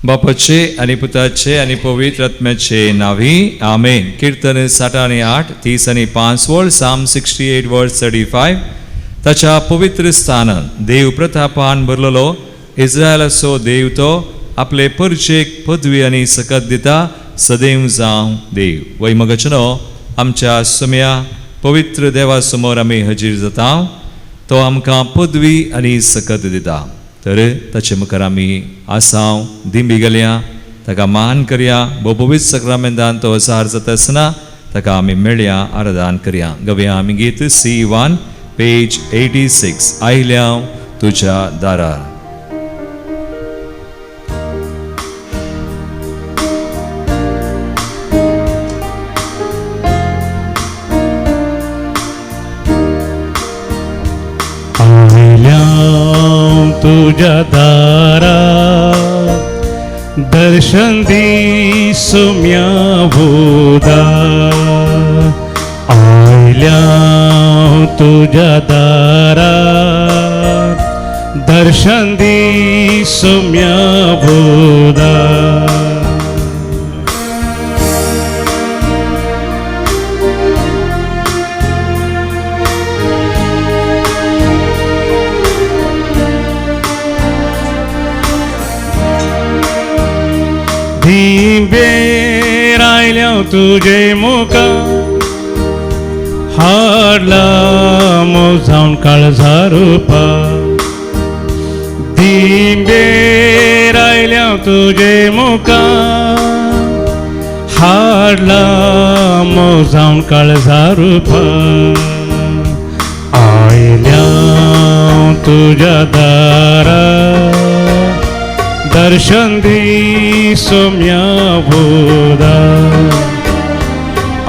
बापाचे आणि पुताचे आणि पवित्र आत्म्याचे नावी आमेन. कीर्तन 68, 30 आणि 5 वर्ड. साम 68 वर्ड 35. ताच्या पवित्र स्थानात देव प्रतापान भरलेलो इस्रायलाचो देव तो आपले परचेक पदवी आणि सकत दिता सदैव जावं देव. वैमगचनो आमच्या समया पवित्र देवा समोर आमी हजीर जाता. तो आमकां पदवी आनी सकत दिता. तर ताचे मुखार आमी आसाव दिंबी गेल्या ताका मान करया. पवित्र सक्रामेंतान तो सार जाता आसतना ताका आमी मेळया आराधन करया. गवया आमी गीत C1 पेज 86. आयल्या तुझ्या दारार. तुझ्या दारात दर्शन दी सुम्या भोदा. आयल्या तुझ्या दारात दर्शन दी सुम्या भोदा. दिंबेर आयल्या तुझे मुखा हाडला मोजावन काळजा रुपा. दिंबेर आयल्या तुझे मुखा हाडला मोजावन काळजा रुपा. आयल्या तुझ्या दारा दर्शन दी सोम्या भोदा.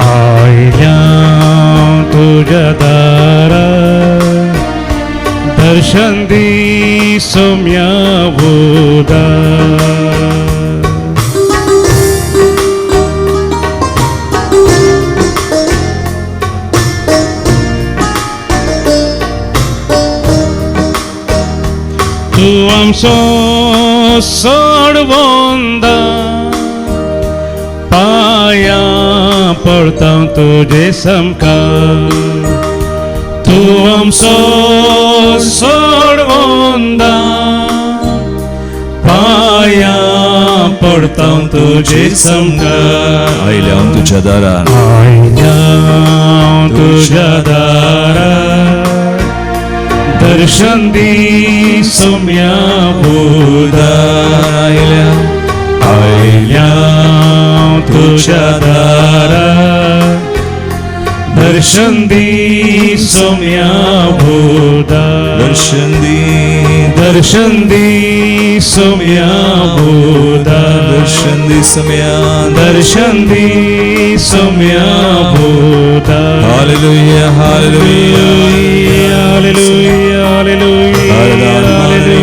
आयल्या तुझ्या दारा दर्शन दी सोम्या भोदा. तू आमचो सोडवंदा पाया पडता तुझे समकार. तू आमचो सोडवंदा पाया पडता तुझे समकार. आयल्या तुझ्या दारार. आयल्या तुझ्या दारार दर्शन दी सोम्या भोदा. आयल्या तुझ्या दारार दर्शन दी सोम्या भोदा. दर्शन दी सोम्या भोदा. दर्शन दी समया. दर्शन दी सोम्या भोदा. Hallelujah hallelujah hallelujah hallelujah hallelujah.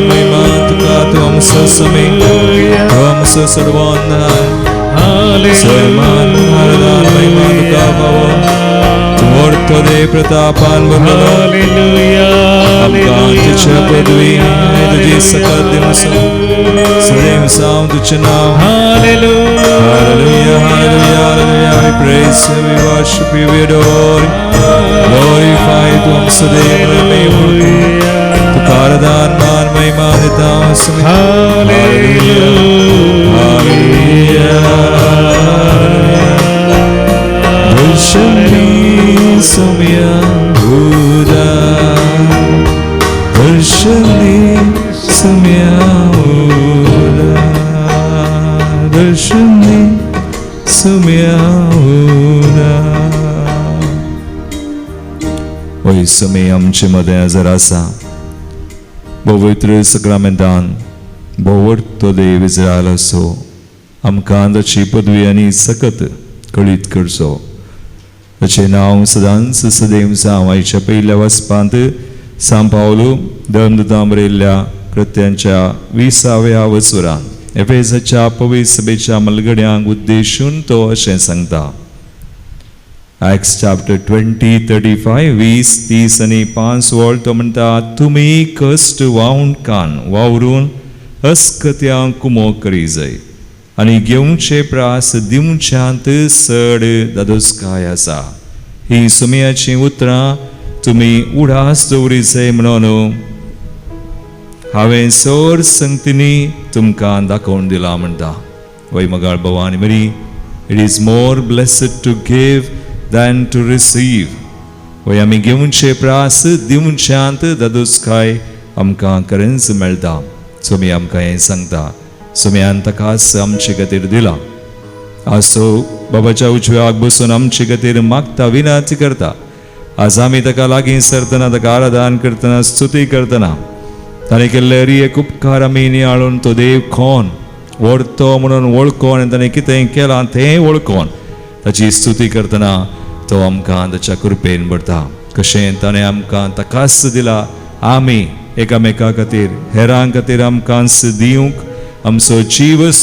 महिमा तुका तू आमचो समय तू आमचो सर्वांधार. सर्वमान आराधना महिमा तुका भावा. तू वर्तो दे प्रतापान भरलो. आमकां तुझ्या पदवी तुझी सकत दिवसो सदैव साव तुझे नाव. Hallelujah. Hallelujah, hallelujah, hallelujah. We praise you, we worship you, we adore you. Glorify you, tu hum सदैव में तू कारदान मान महिमा देता हूँ. Hallelujah. Hallelujah. दर्शन दी सोम्या भोदा. दर्शन दी सोम्या भोदा. दर्शन दी सोम्या भोदा. होय समय आमचे मध्ये हजर आसा. पवित्र सक्रामेंतान भोवतो देव इस्रायल असो आमकां ताची पदवी आनी सकत कळीत करचो. ताचें नांव सदांच सदैव जावं. आयच्या पयल्या वचपांत सांत पावलो धर्मदूतान बरयल्ल्या कृत्यांच्या 20व्या वचुरांत एफेसाच्या पवित्र सभेच्या मलगड्यांक उद्देशून तो अशें सांगता. Acts chapter 20, 35, 20, 30 आणि 5 वर्ड तो म्हणटा. तुमी कष्ट वावरून अस्कत्यां कुमो करी जाय आनी घेवचे प्रास दिवच्यांत सड दादोसकाय आसा. ही सुमयाची उतरां तुमी उडास दवरी जाय म्हणून हांवें सर संगतींनी तुमकां दाखोवन दिला म्हणटा. वैमगाळ भवानी मरी, it is more blessed to give than to receive. वय आमी घेवचे प्रास दिवच्यांत दादोसकाय आमकां खरेंच मेळटा. सुमी आमकां हें सांगता. सुमयान ताकाच आमचे खातीर दिला. आसो बाबाच्या उजव्याक बसून आमचे खातीर मागता विनंती करता. आज आमी ताका लागीं सरतना ताका आराधन करतना स्तुती करतना ताणें केल्ले एक उपकार आमी नियाळून तो देव कोण व्हरतो म्हणून वळखोन आनी ताणें कितें केलां तें वळखोन ताची स्तुती करतना तो आमकां ताच्या कृपेन भरता. कशें ताणें आमकां ताकाच दिला. आमी एकामेका खातीर हेरां खातीर आमकां दिवंक आमचो जीवस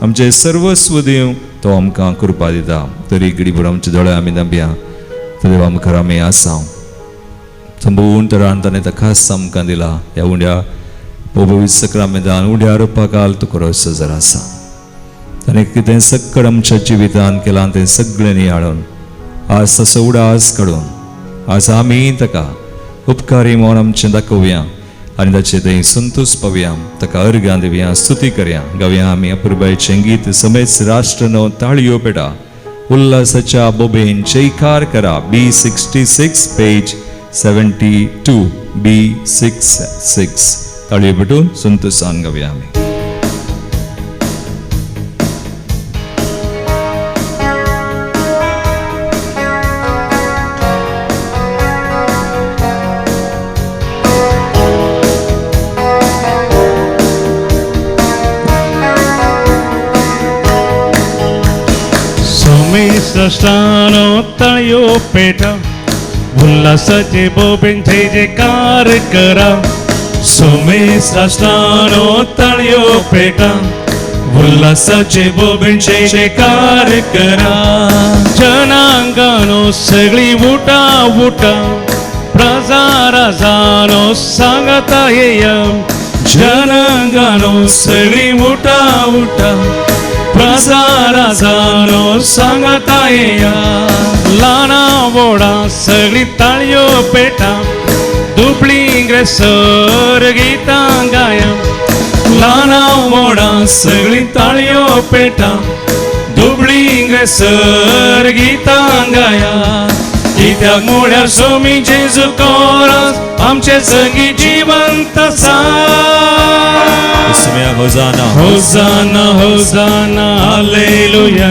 आमचे सर्वस्व दिवंक तो आमकां कृपा दिता. तरी घडीभर आमचे दोळे आमी धांपया. देवा मुखार आमी आसां. संपूर्ण तरान ताणें ताकाच आमकां दिला. ह्या उंड्या पवित्र सक्रामेंतान उड्या रोवपा काल तुका रोस जर आसा. ताणें कितें सक्कड आमच्या जिवितान केलां तें सगळें नियाळून आज तसो उडास काडून आज आमी ताका उपकारी म्हणून आमचें दाखोवया आनी ताचे थंय संतोश पावया. ताका अर्घां दिवया, स्तुती करया, गावया आमी अपुरबायेचें गीत समेत राष्ट्र नो ताळयो पेटा उल्हासाच्या बोबेन जयकार करा. B66 पेज 72 B66 ताळयो पेटून संतोशान गावया आमी. सष्टानो तळयो पेटा उल्हासाचे बोबेन जय जयकार करा. सोमेश राष्ट्रानो तळयो पेटा उल्हासाचे बोबेन जय जयकार करा. जनांगानो सगळी उठा उठा प्रजाराजानो सांगता येया. जनांगानो सगळी उठा उठा प्रजाराजानो सांगता येया. लाना वोडा सगळी ताळयो पेटा दुबळी ग्रेसर गीतां गाया. लाना वोडा सगळी ताळयो पेटा दुबळी ग्रेसर गीतां गाया. कित्याक म्हळ्यार सोमी जेजू कोरास आमचे संगी जिवंत आसा. Hosanna hosanna hosanna hallelujah.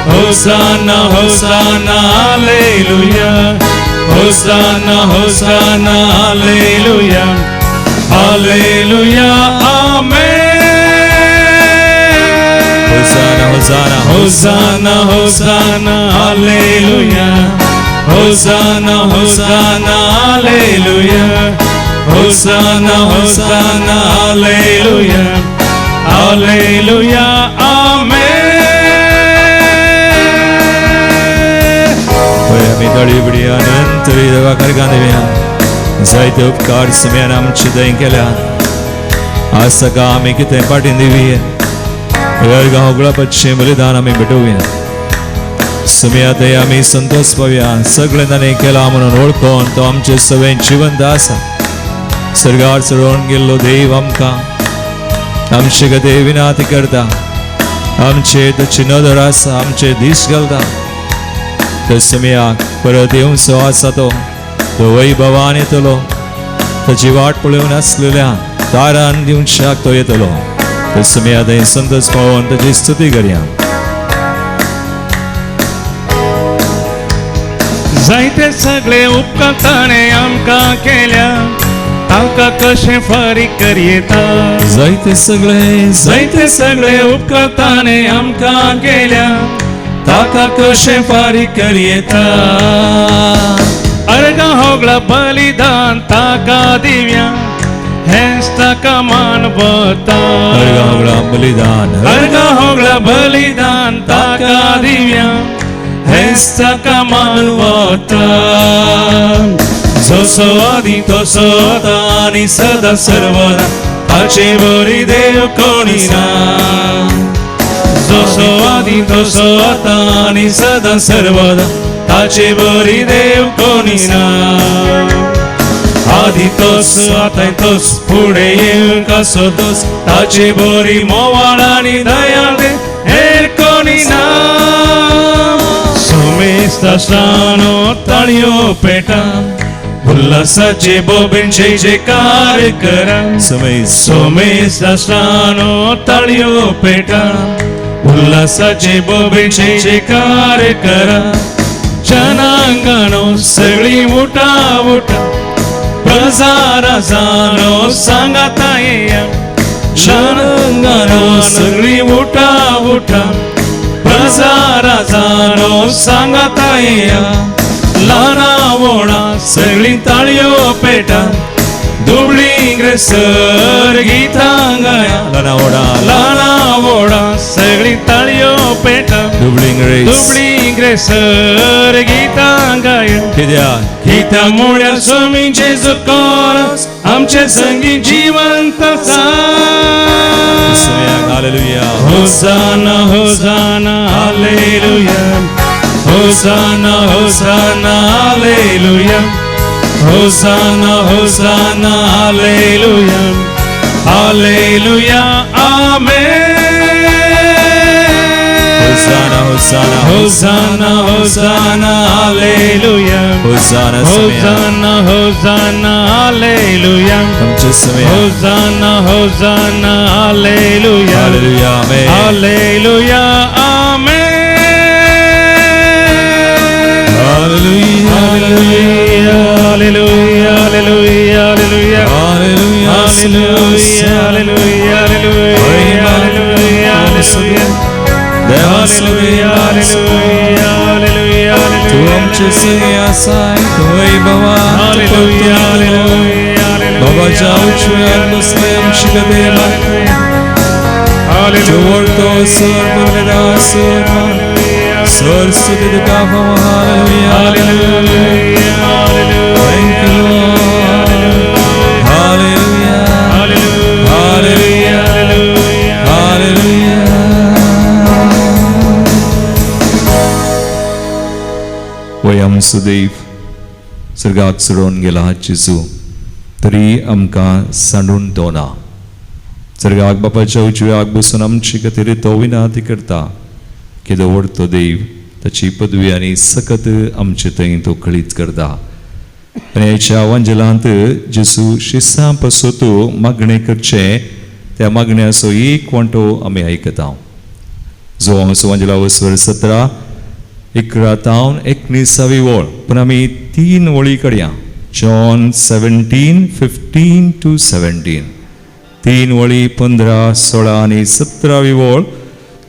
Hosanna hosanna hallelujah. Hosanna hosanna hallelujah. Hallelujah amen. Hosanna hosanna hosanna hosanna hallelujah. Hosanna hosanna hallelujah. Hosanna hosanna hallelujah. Hallelujah amen. आमी ताळयो बडी अनंत देवा कारगां देवया. जायते उपकार सुमयान आमचे थंय केल्या. आज सकाळ आमी कितें पाटीन दिवया. अर्घां ओगळपाचें बलिदान आमी भेटोवया. सुमया थंय आमी संतोश पावया. सगळें ताणें केलां म्हणून वळखोन तो आमचे सगळें जिवंत आसा. सर्गार चडोवन गेल्लो देव आमकां आमचे खातीर विनंती करता. आमचे ताची नदर आसा, आमचे दीस घालता. तो सुमयाक परत येवचो आसा. तो वैभवान येतलो. ताची वाट पळोवन आसलेल्या दारान दिवच्याक तो येतलो. तो सुमया थंय संतोश पावोन ताची स्तुती करया. जायते सगळे उपकार ताणें आमकां केल्या ताका कशें फारीक करयेता. जायते सगळे उपकार ताणें आमकां केल्या ताका कशें फारीक करयेता. अर्घां होगळा बलिदान ताका दिवया हेंच ताका मानवता. अर्घां होगळा बलिदान अर्घां होगळा बलिदान ताका दिवया हेंच ताका मानवता. जसो आदी तसो आता आनी सदा सर्वदा ताचे बरी देव कोणी ना जसो आदी तसो आता आणि सदा सर्वदा ताचे बरी देव कोणी ना आधी तोच आता तोच पुढे येऊन कसो तोच ताचे बरी मोवाळ आणि दयाळ दे हेर कोणी ना सोमेस्ता स्नानो ताळयो पेटा उल्हासाचे बोबीन जय जयकार करा सोमेस्ता स्नानो ताळयो पेटा उल्हासाचे बोबीन जय जयकार करा जनांगणो सगळी उठा उठा प्रजारा जानो सांगता येया जनांगणो सगळी उठा उठा प्रजारा जानो सांगता येया लाना वोणा सगळी ताळयो पेटा दुबळी ग्रेसर गीतां गाया लाना वोणा सगळी ताळयो पेटा दुबळी ग्रेसर गीतां गाया गीता मुळ्या स्वामी जेजू कोरस आमचे संगी जिवंत hallelujah hosanna hosanna hallelujah hosanna hosanna hallelujah hosanna hosanna hallelujah hallelujah amen hosanna hosanna hosanna hosanna hallelujah hosanna hosanna hosanna hallelujah आमचे समय hosanna hosanna hallelujah hallelujah amen hallelujah amen hallelujah hallelujah hallelujah hallelujah hallelujah hallelujah hallelujah hallelujah hallelujah hallelujah hallelujah hallelujah तू आमचे सगळे आसाय तू Vaibhava hallelujah hallelujah बाबाच्या उजव्यात बसले आमची गदेला तू वळतो सर बरलेला सर सर स्तुती तुका hallelujah hallelujah Thank you Lord Hallelujah Hallelujah Hallelujah वयम सुदैव सर्गाक सोडून गेला जेजू तरी आमकां सांडून दोना सर्गाक बापाच्या उजव्याक बसून आमची खातीर तो विनंती करता की दवरतो देव ताची पदवी आनी सकत आमचे थंय तो खळीत करता आनी ह्याच्या वांजलांत जेजू शिस्सां पासत मागणें करचें त्या मागण्याचो एक वांटो आमी आयकता जो वांजला वसवर 17 11 19 वळ पूण आमी 3 वळी काडया जॉन 17:15 to 17 3 वळी 15, 16 आनी 17 वळ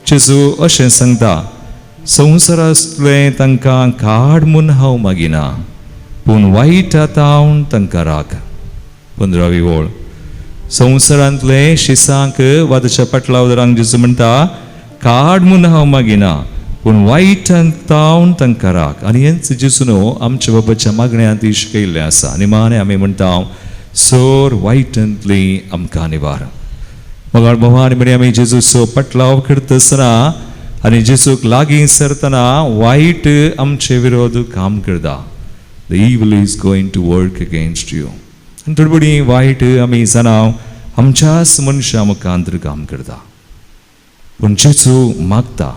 जेजू अशें सांगता संवसारांतलें तांकां काड म्हूण हांव मागिना पूण वायट हातावन तांकां राख 15 वळ संवसारांतले शिसांक वा ताच्या पाटलावदारांक जेजू म्हणटा काड म्हूण हांव मागिना पूण वायट हातावन तांकां राख आनी हेंच जेजून आमच्या बाबाच्या मागण्यांत शिकयल्लें आसा निमाणें आमी म्हणटा सोर वायटांतली आमकां निवार मगाळ भवानी म्हणी आमी जेजूचो पाटलाव करता आसतना आनी जेजूक लागीं सरतना वायट आमचे विरोध काम करता The evil is going to work against you. आनी थोडी वायट आमी जाणाव आमच्याच मनशा मुखांतर काम करता पूण जेजू मागता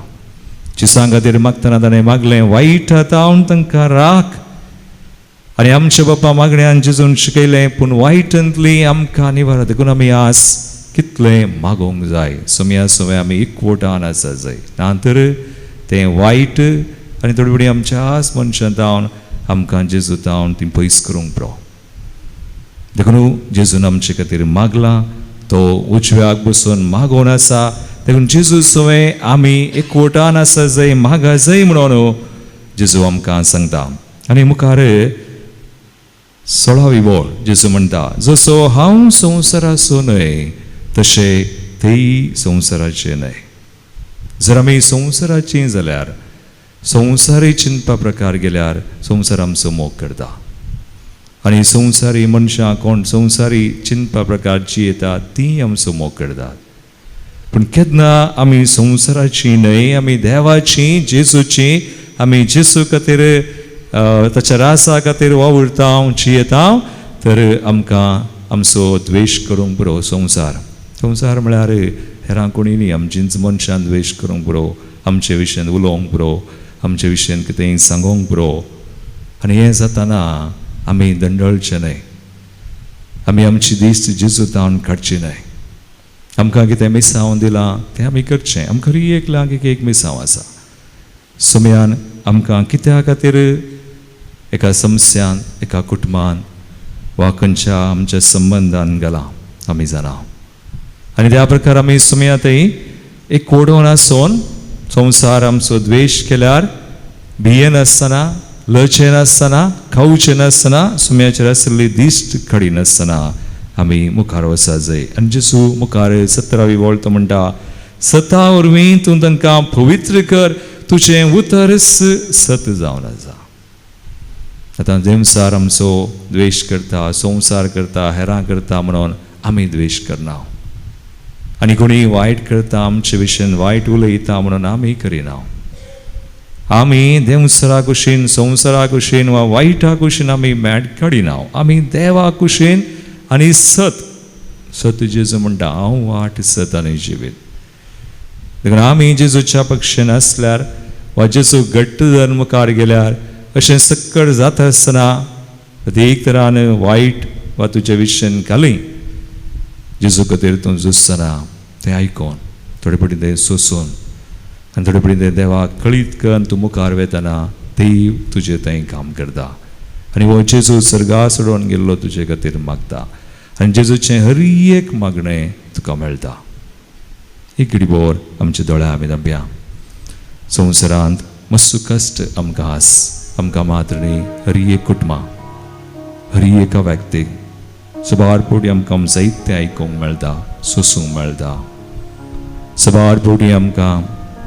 जेजूं खातीर मागतना ताणें मागलें वायट हातावन तांकां राख आनी आमच्या बापा मागण्यान जेजून शिकयलें पूण वायटांतली आमकां निवार देखून आमी आज कितलें मागोंक जाय सोम्या आमी एकवटान आसा जाय नातर तें वायट आनी थोडी फुडें आमच्याच मनशां जावन आमकां जेजू जावन ती पयस करूंक पुरो देखून जेजून आमचे खातीर मागला तो उजव्याक बसून मागोवन आसा देखून जेजू सवय आमी एकवटान आसा जाय मागा जाय म्हणून जेजू आमकां सांगता आनी मुखार 16वी वळ जेजू म्हणटा जसो हांव संवसाराचो न्हय तशें तेय संवसाराचे न्हय जर आमी संवसाराचीं जाल्यार संवसारी चिंतपा प्रकार गेल्यार संवसार आमचो मोग करता आनी संवसारी मनशां कोण संवसारी चिंतपा प्रकारची येता ती आमचो मोग करतात. पूण केन्ना आमी संवसाराची न्हय, आमी देवाची जेजूची, आमी जेजू खातीर ताच्या रासा खातीर वावुरता जियेता, तर आमकां आमचो द्वेश करूंक पुरो संवसार. संवसार म्हळ्यार हेरां कोणी न्ही, आमचींच मनशां द्वेश करूंक पुरो, आमचे विशयान उलोवंक पुरो, आमचे विशयान कितेंय सांगूंक पुरो. आनी हें जाताना आमी दंडळचे न्हय, आमी आमची दिस्त जेजू तावन काडची न्हय. आमकां कितें मिसांव दिलां तें आमी करचें. आमकां एक लाग एक मिसांव आसा. सुमयान आमकां कित्या खातीर एका समस्यान, एका कुटुंबान वा खंयच्या आमच्या संबंधान गेलां आमी जाणा. आनी त्या प्रकार आमी सुमयातय एक कोडोन आसून संवसार आमचो द्वेश केल्यार भिये नासतना, लचे नासतना, खावचे नासतना, सुमयाचेर आशिल्ली दिश्ट काडी नासतना आमी मुखार वचा जाय. आनी जेजू मुखार 17वी वळत म्हणटा, सता वरवीं तूं तांकां पवित्र कर, तुजें उतर सत जावन आसा. आतां संवसार आमचो द्वेश करता, संवसार करता, हेरां करता म्हणून आमी द्वेश करना. आनी कोणी वायट करता, आमचे विशयान वायट उलयता म्हणून आमी करिना. आमी देवसरा कुशीन, संवसारा कुशीन वा वायटा कुशीन आमी मॅड काडिना. आमी देवा कुशीन आनी सत जेजू म्हणटा हांव वाट, सत आनी जिवीत. देखून आमी जेजूच्या पक्षान आसल्यार वा जेजू घट्ट धरून मुखार गेल्यार अशें सक्कड जाता आसतना एक तरान वायट वा तुज्या विशयान कालय जेजू खातीर तूं झुजतना तें आयकोन, थोडे फावटी तें सोसून, आनी थोडे फावटी तें देवाक कळीत करून तूं मुखार वेतना देव तुजें थंय काम करता. आनी हो जेजू सर्गा सोडून गेल्लो तुजे खातीर मागता. आनी जेजूचें हर एक मागणें तुका मेळटा. एक घडीभर आमच्या दोळ्या आमी धांपया. संवसारांत मातसो कश्ट आमकां आस, आमकां मात्र न्ही, हर एक कुटुंबां, हर एका व्यक्तीक सबार पोटी आमकां जायतें आयकूंक मेळटा, सोसूंक मेळटा. सबार पोटी आमकां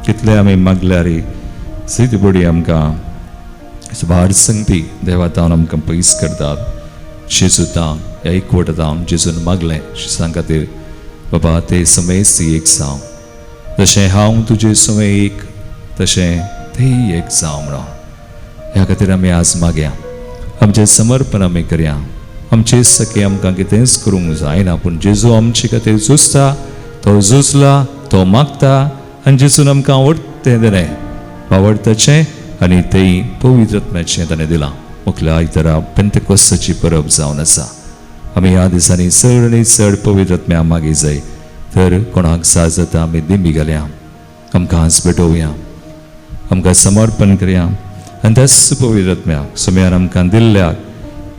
कितले आमी मागल्यार जायते पोटी आमकां सबार संगती देवातावन आमकां पयस करतात. जेजूतां एकवटातावन जेजून मागलें शिसां खातीर, बाबा ते समेस एक जावं, जशें हांव तुजे समें एक तशें तेय एक जावं म्हणून. ह्या खातीर आमी आज मागया, आमचें समर्पण आमी करया. आमचे सखे आमकां कितेंच करूंक जायना, पूण जेजू आमचे खातीर झुजता, तो झुजला, तो मागता, आनी जेजून आमकां आवडटें दिलें, आवडताचें आनी तेय पवित्र आत्म्याचें ताणें दिलां. मुखल्या आयतारा पेंतेकोस्ताची परब जावन आसा. आमी ह्या दिसांनी चड आनी चड पवित्र आत्म्या मागी जाय. तर कोणाक साज जाता आमी दिमी घालया, आमकां आज भेटोवया, आमकां समर्पण करया. आनी त्याच पवित्र आत्म्याक सुमयान आमकां दिल्ल्याक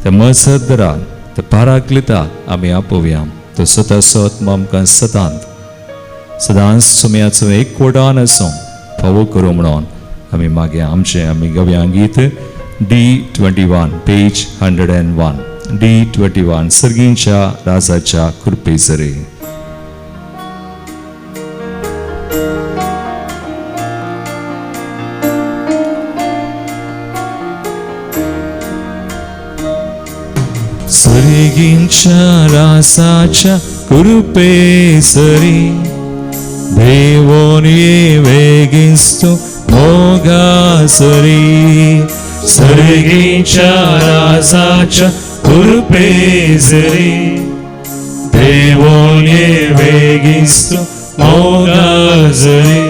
त्या मजतदाराक, त्या पाराक्लिताक आमी आपोवया. तो स्वताचो आत्मा आमकां सदांच सुमयाचो एक कोडान आसूं फावो करूं म्हणून आमी मागया. आमचें आमी गावया गीत D21 पेज 101. D21 सर्गींच्या राजाच्या कृपेसरे. सर्गींच्या रासाच्या कृपेसरी देवोन ये वेगिस्तो मोगासरी. सर्गीच्या राजाच्या कृपेसरी देवोन ये वेगिस्तो मोगासरी.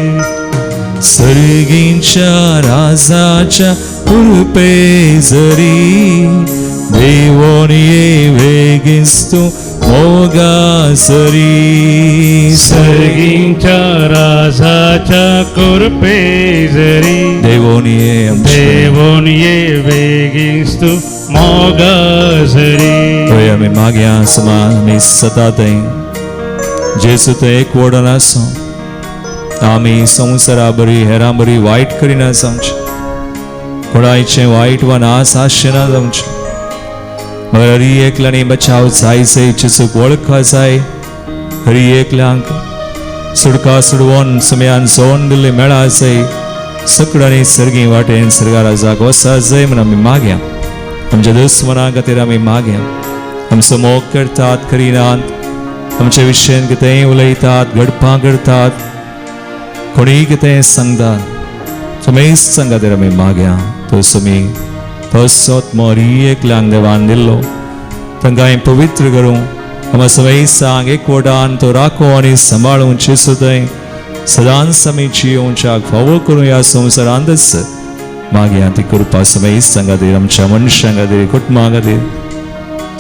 सर्गींच्या राजाच्या कृपेसरी देवोन ये वेगिस्तो मोगासरी. सर्गींच्या राजाच्या कृपेसरी देवोन ये वेगिस्तो मोगासरी. थंय आमी मागया समान आमी सता थंय जेजू थंय एक वडन आसूं. आमी संवसारा बरी हेरां बरी वायट करिना जावचें, कोणाचें वायट वा नास आसचें जावचें. मगर हरी एकल्यानी बचाव जाय जाय, जेजूक वळखा जाय. हरी एकल्यांक सुडका सुडवून सुमयान सोन दिल्ली मेळा जाय. सकडांनी सर्गी वाटेन सर्गा राजाक वसा जाय म्हूण आमी मागया. आमच्या दुस्मना खातीर आमी मागया. आमचो मोग करतात करिनात, आमच्या विशयान कितेंय उलयतात, घडपां करतात, कोणीय कितें सांगतात, समेस्तां खातीर आमी मागया. तुमी तसोच मोरी एकल्यांक देवान दिल्लो तांकां पवित्र करूं, आमच्या समेस्तांक एकवटान तो राखो आनी सांबाळूं चिसुताय सदांच आमी जियोवच्याक फावो करूं. ह्या संवसारांतच मागया ती कृपा समेस्तां खातीर, आमच्या मनशां खातीर, कुटुंबां खातीर,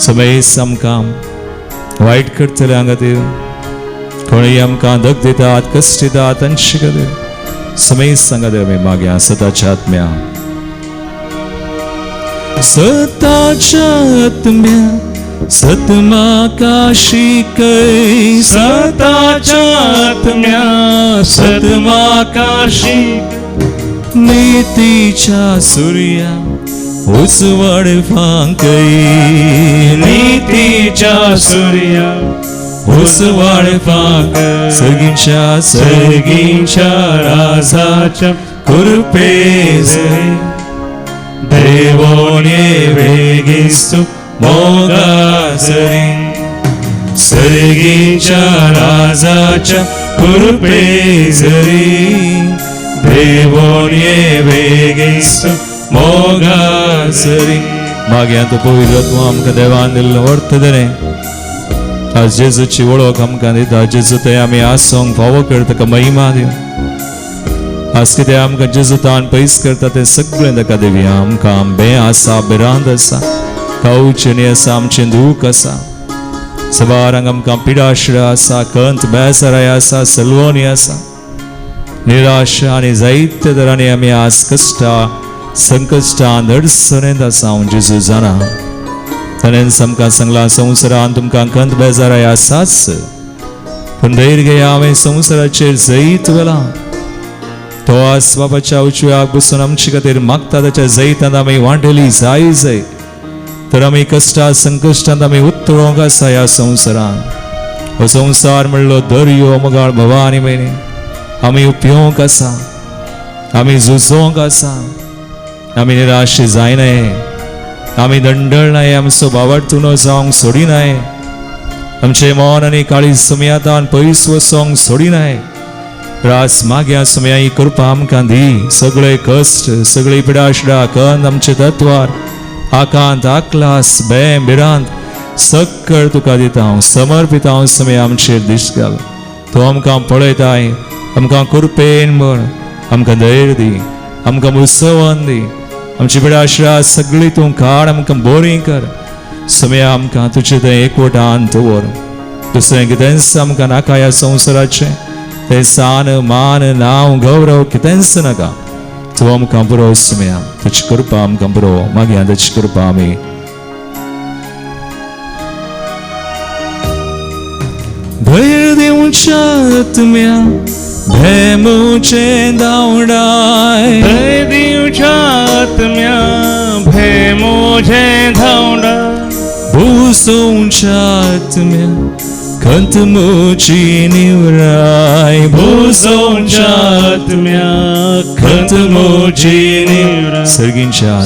समेस्त आमकां वायट करतल्यां खातीर, कोणीय आमकां दग दितात, कश्ट दितात तांचे खातीर समेस्तां खातीर आमी मागया. सताच्या आत्म्या, सताच्या आत्म्या सतमाका शिकय, सताच्या आत्म्या सतमाका शिकय, नीतीच्या सूर्या उजवाड फांकय, नीतीच्या सूर्या उजवाड फांकय, सर्गींच्या राजाच्या कृपेचे देवोने वेगिस्तू मोगाजरी, सर्गींच्या राजाच्या कृपेजरी देवोने वेगिस्तू मोगाजरी. मागया तो पवित्रत्व आमकां देवान दिल्लो अर्थ देणे. आज जेजूची वळख आमकां दिता, जेजू ते आमी आसोंक फावो करता, ताका महिमा दिवं. आज कितें आमकां जेजूतान पयस करता तें सगळें ताका दिवया. आमकां बे आसा, बिरांत आसा, कावचणी आसा, आमचें दूख आसा, सबारांक आमकां पिडाश्र आसा, कंत बेसराय आसा, सलवणी आसा, निराशा आनी जायते तरांनी आमी आज कश्टां संकश्टांत अडचणेंत आसा. हांव जेजू जाणा, ताणें आमकां सांगलां संवसारांत तुमकां कंत बेजाराय आसाच, पूण धैर्य घेया, हांवें संवसाराचेर जैत व्हेलां. तो आज बापाच्या उजव्याक बसून आमचे खातीर मागता, ताच्या जैतांत आमी वांटेली जाय तर आमी कश्टां संकश्टांत आमी उतरोंक आसा. ह्या संवसारांत हो संवसार म्हणलो दर्यो मोगाळ भवानी भयणी, आमी उपयोंक आसा, आमी झुजोंक आसा, आमी निराश जायनाय, आमी दंडळनाय, आमचो बावटुनो जावंक सोडिनाय, आमचे मन आनी काळीज सुमयातान पयस वचोंक सोडिनाय. रास मागया सुमया ही कृपा आमकां दी. सगळे कश्ट, सगळी पिडाशडा, कंद आमचे तत्वार, आकांत, आकलास, बेम, बिरांत सकळ तुका दिता हांव, समर्पित हांव सुमया आमचेर दिश्ट घाल. तूं आमकां पळयताय, आमकां कृपेन म्हण, आमकां धैर्य दी, आमकां मुसवण दी, आमची पिडाशडा सगळी तूं काड, आमकां बरी कर. सुमया आमकां तुजें तें एकवटान दवर. दुसरें कितेंच आमकां नाका ह्या संवसाराचें, ते सान मान नांव गौरव कितेंच नाका. तूं आमकां बरो सुमया, तुजी कृपा आमकां बरो मागया. तुजी कृपा आमी धैर्य दिवच्या आत्म्या भेमुचें धांवडाय, धैर्य दिवच्या आत्म्या भेमुचें धांवडाय, भुसोवच्या आत्म्या कंत मोची निवराय, भुसोवच्या आत्म्या कंत मोची निवराय, सर्गींच्या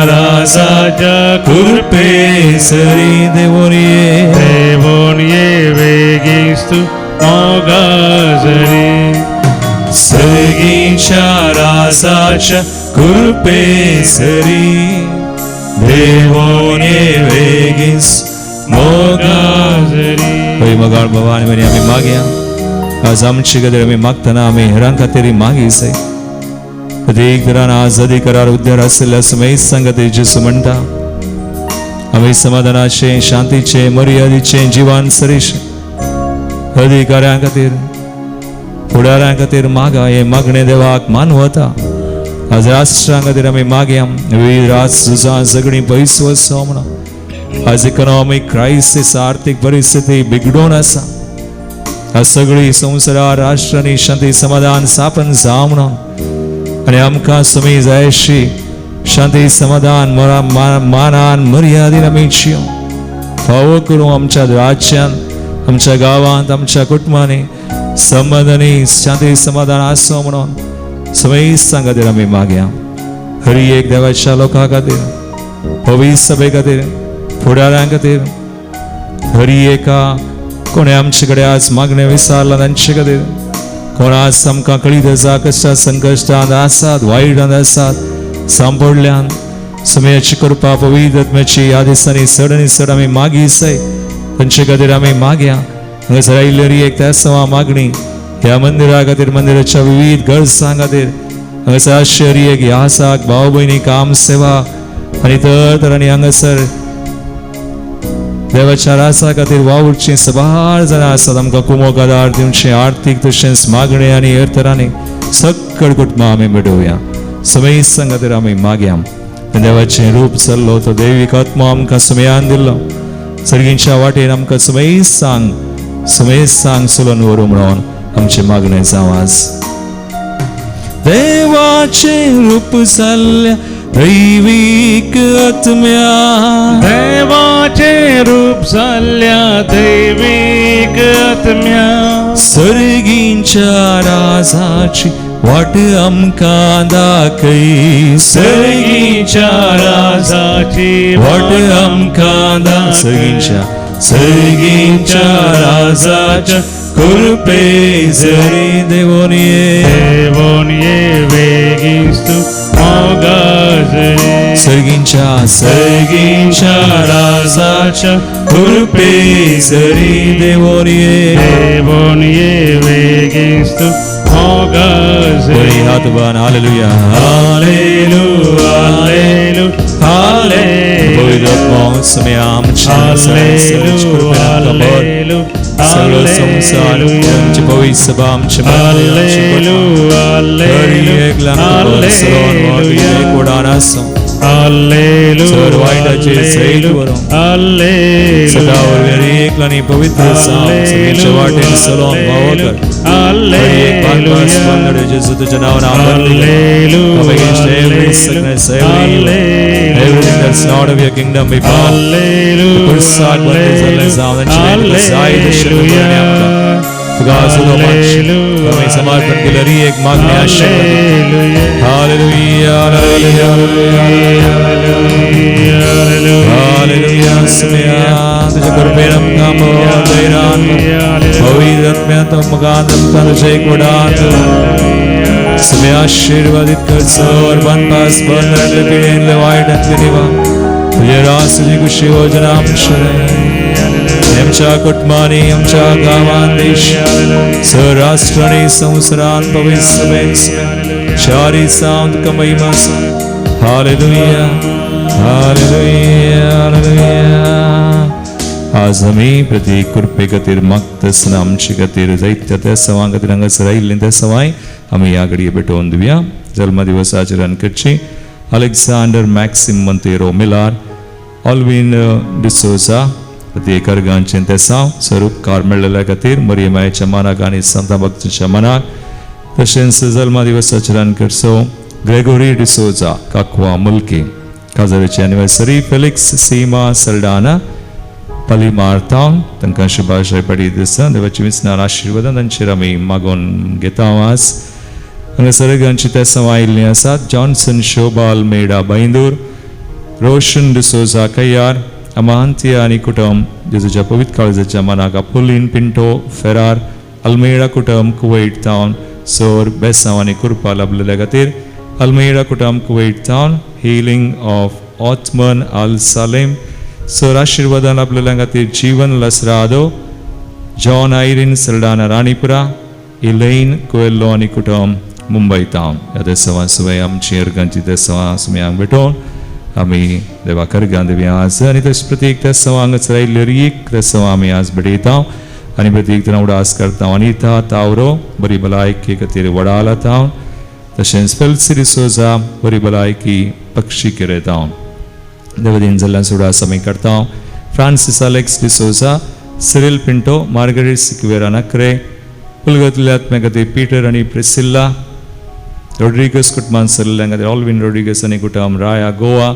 राजाच्या कृपेसरी देवोनिये वेगिस्तू मोगाजरी, सर्गींच्या राजाच्या कृपेसरी देवोनिये वेगिस्तू मोगाजरी. मोगाळ भवानी म्हणे आमी मागया. आज आमचे खातीर आमी मागतना आमी हेरां खातीर मागीसय. अदीक तरान आज अधिकारार उद्धार आशिल्ल्या समेस्तां खातीर जेजू म्हणटा, आमी समाधानाचें, शांतीचें, मर्यादेचें जिवन सरीशें अधिकाऱ्यां खातीर, फुडाऱ्यां खातीर मागा. हें मागणें देवाक मान वता. आज राष्ट्रां खातीर आमी मागया. विविध राष्ट्रां सगळीं पयस वचो म्हणून. आज इकॉनॉमिक क्रायसिस, आर्थीक परिस्थिती बिगडून आसा. आज सगळी संवसारा राष्ट्रांनी शांती समाधान स्थापन जावं म्हणून, आनी आमकां सुमी जाय अशी शांती समाधान मानान मर्यादेन आमी जियो फावो करूं. आमच्या राज्यांत, आमच्या गांवांत, आमच्या कुटुंबांनी संबंधांनी शांती समाधान आसो म्हणून समेस्तां खातीर आमी मागया. हर एक देवाच्या लोकां खातीर, पवी सभे खातीर फुडाऱ्यां खातीर हरी एका कोणे आमचे आज मागणे विचारला तांचे खातीर कोण आज आमकां कळीत आसा कश्टां संकश्टांत आसात वायटांत आसात सांपडल्यान समयाची कृपा पवित्र आत्म्याची ह्या दिसांनी चड आनी चड आमी मागीसय तांचे खातीर आमी मागया हांगासर आयिल्ली एक त्या मागणी ह्या मंदिरा खातीर मंदिराच्या विविध गरजां खातीर हांगासर आश्चर्य एक यासाक भाव भयणी काम सेवा आनी तरांनी हांगासर देवाच्या रासा खातीर वावुरची सबार जाणां आसात आमकां कुमोक आदार दिवचे आर्थीक तशेंच मागणे आनी हेर तरांनी सकळ कुटुंबां आमी मेळोवया समेस्तां खातीर आमी मागया देवाचें रूप चल्लो तो दैवीक आत्मा आमकां सुमयान दिल्लो सर्गींच्या वाटेन आमकां समेस्तांक चलोवन व्हरूं म्हणून आमचे मागणे जावं आज देवाचें रूप जाल्ल्या दैवीक आत्म्या देवाचे रूप जाल्ल्या दैवीक आत्म्या सर्गींच्या राजाची वाट आमकां दाखय सर्गींच्या राजाची वाट आमकां दाखय सर्गींच्या राजाच्या कृपे जरी देवोन ये बेगीन तूं मोगाजरी सर्गींच्या राजाच्या कृपे जरी देवोन ये बेगीन तूं मोगाजरी हात बान हालेलुया हालेलुया हालेलुया हालेलुया पवित्र आत्मा समय आमच्या सगळं संसार आमचे पवित्र सभा आमचे सर वाईटाचे सैल वरून सदावर एकला आणि पवित्र सगळ्याच्या वाटेन सलोन भावकर एक पानवास पानडे जेसू तुझ्या नावानं come against every sickness, everything that's not of your kingdom be bound. Kursak bande zalne zaun and zai the shirvan yapka. God so much. हमें समर्पण के लिए एक मांगने आशा हालेलुया हालेलुया हालेलुया समया तुझे कृपेनं काम देरान पवित्र आत्म्या तो मगादम तनुजे कोडान समय आशीर्वादित कर सर बन पास बन रखले वाईट निवा तुझे रास्ते कुशी योजना आमचे आमच्या कुटुंबानी आमच्या गावान देश सहराष्ट्रानी संवसारान पवित्र चारी सांत कमैमा हालेलुया हालेलुया हालेलुया आज आमी प्रत्येक कृपे खातीर मागता आमचे खातीर जायत्या त्या सवां खातीर हांगासर आयिल्ले त्या सवाय आमी ह्या घडये भेटोवन दिवया जल्मदिवस आचरण करची अलेक्झांडर मॅक्सिम मोंतेरो मिलार ऑल्विन डिसोजा प्रत्येक अर्गांचे तेसांव स्वरूप कार मेळ्ळेल्या खातीर मरियमायेच्या मनाक आनी संत भक्तांच्या मनाक तशेंच जल्मदिवस आचरण करचो ग्रेगोरी डिसोजा काकवा मुल्की काजराची एनिवर्सरी फेलिक्स सीमा सल्डाना पलिमार टावन तांकां शुभाशय पाटी दिसा देवाची विस्नार आशिर्वादान तांचेर आमी मागोवन घेता आज हांगासर अर्गांची तेसांव आयिल्लीं आसात जॉन्सन शोबाल मेडा बैंदूर रोशन डिसोजा कयार अमांतिया आणि कुटुंब जेजूच्या पवित्र काळजाच्या मनाक अपोलिन पिंटो फेरार अल्मेडा कुटुंब कुवैट टावन सोर बेसांव आनी कृपा लाभलेल्या खातीर अल्मेडा कुटुंब कुवैट टावन हिलिंग ऑफ ऑथमन अल सालेम सोर आशिर्वादान लाभलेल्या खातीर जीवन लसरादो जॉन आयरीन सल्डाना राणीपुरा इलेन कोएल्लो आनी कुटुंब मुंबई टावन ह्या देसांवा सुवाय आमची अर्गांची देसांवा सुमयांक भेटोवन आमी देवा कर्गां दिवया आज आनी तशें प्रत्येक त्या सवांगच रायिल्ली एक त्या सवा आमी आज भेटयता आनी प्रत्येक जाण उडास करता अनिता तावरो बरी भलायकी खातीर वडाला तावन तशेंच फेल्सी डिसोजा बरी भलायकी पक्षी किरयता देवदीन जाल्ल्यान उडास आमी करता फ्रांसीस अलेक्स डिसोजा सिरिल पिंटो मार्गरेट सिक्वेरा नक्रे पुलगतल्या आत्म्या खातीर पीटर आनी प्रिसिल्ला Rodriguez कुटुंबान सरल्या खातीर ऑल्विन रोड्रिगस आनी कुटुंब राया Goa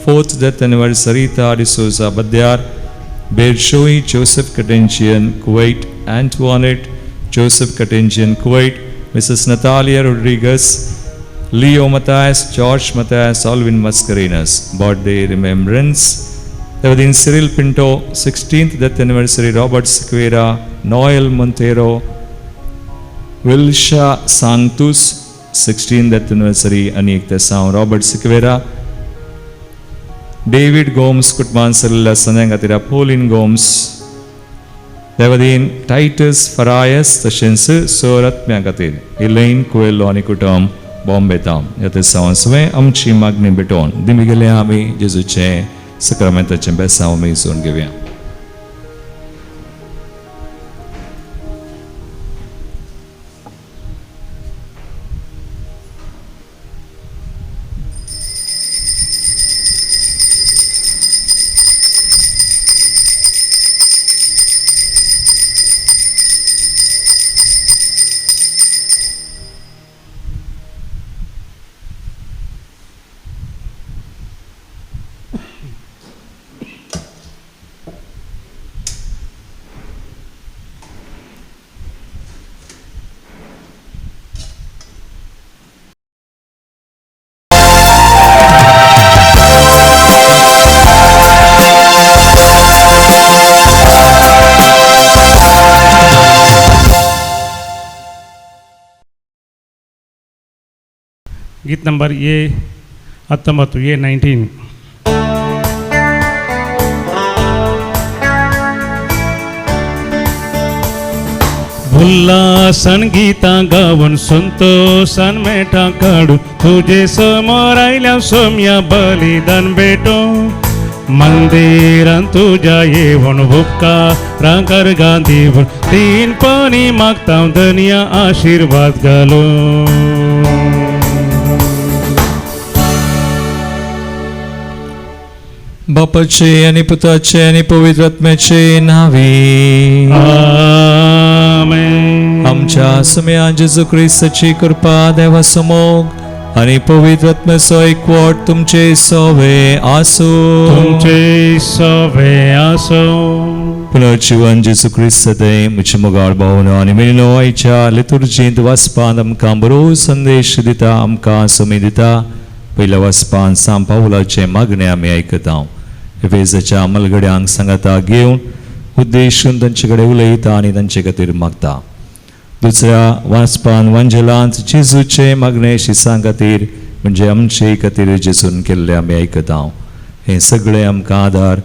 4th death anniversary D'Souza बद्यार बेरशोई जोसेफ कटेंजियन कुवैट एंटवानेट जोसेफ कटेंजियन Kuwait Mrs Natalia Rodrigues Leo Matthias, George Matthias, Alvin Mascarenhas, birthday remembrance. Devadin Cyril Pinto, 16th death anniversary, Robert Sequeira, Noel Montero, Wilsha Sanctus, 16th death anniversary, Anik Tesau, Robert Sequeira, David Gomes, Kutman Sarilla Sanangatira, Pauline Gomes, Devadin Titus Farias, Tashense, Sorat Miagatir, Elaine Coelho Anikutam, Bombay Tam, Yatesawan Sve, Amchi Magni Beton, Dimigaleami, Jesuche, Sacramento Chembesa, Mason Givia. गीत number A19 A19 उल्हासन Gita गावन संतोषान Meta काढू तुझे समोर आयल्या सोम्या बलिदान भेटो मंदिरान तुझ्या येवन उपकारा कर गांधीवर तीन पाणी मागता धनिया आशीर्वाद घालो बापाचे आणि पुताचे आणि पवित्र आत्म्याचे नावे आमेन. आमच्या सुम्या जेजू ख्रिस्ताची कृपा देवासमोग आणि पवित्र आत्म्याचो एकवट तुमचे सवे आसो तुमचे सवे आसो पुनर्जीवन जेजू ख्रिस्त दे मुझे मोगाळ भावना आणि मिळनो आयच्या लितुर्जींत वाचपान आमकां बरो संदेश दिता आमकां सुमी दिता पहिल्या वाचपान सांब पावलाचे मागणे आमी आयकता एफेसाच्या मलगड्यांक सांगता घेवन उद्देशून तांचे कडेन उलयता आनी तांचे खातीर मागता दुसऱ्या वाचपान वांजेलांत जेजूचे मागणे शिसां खातीर म्हणजे आमचे खातीर जेजून केल्ले आमी आयकता हे सगळे आमकां आदार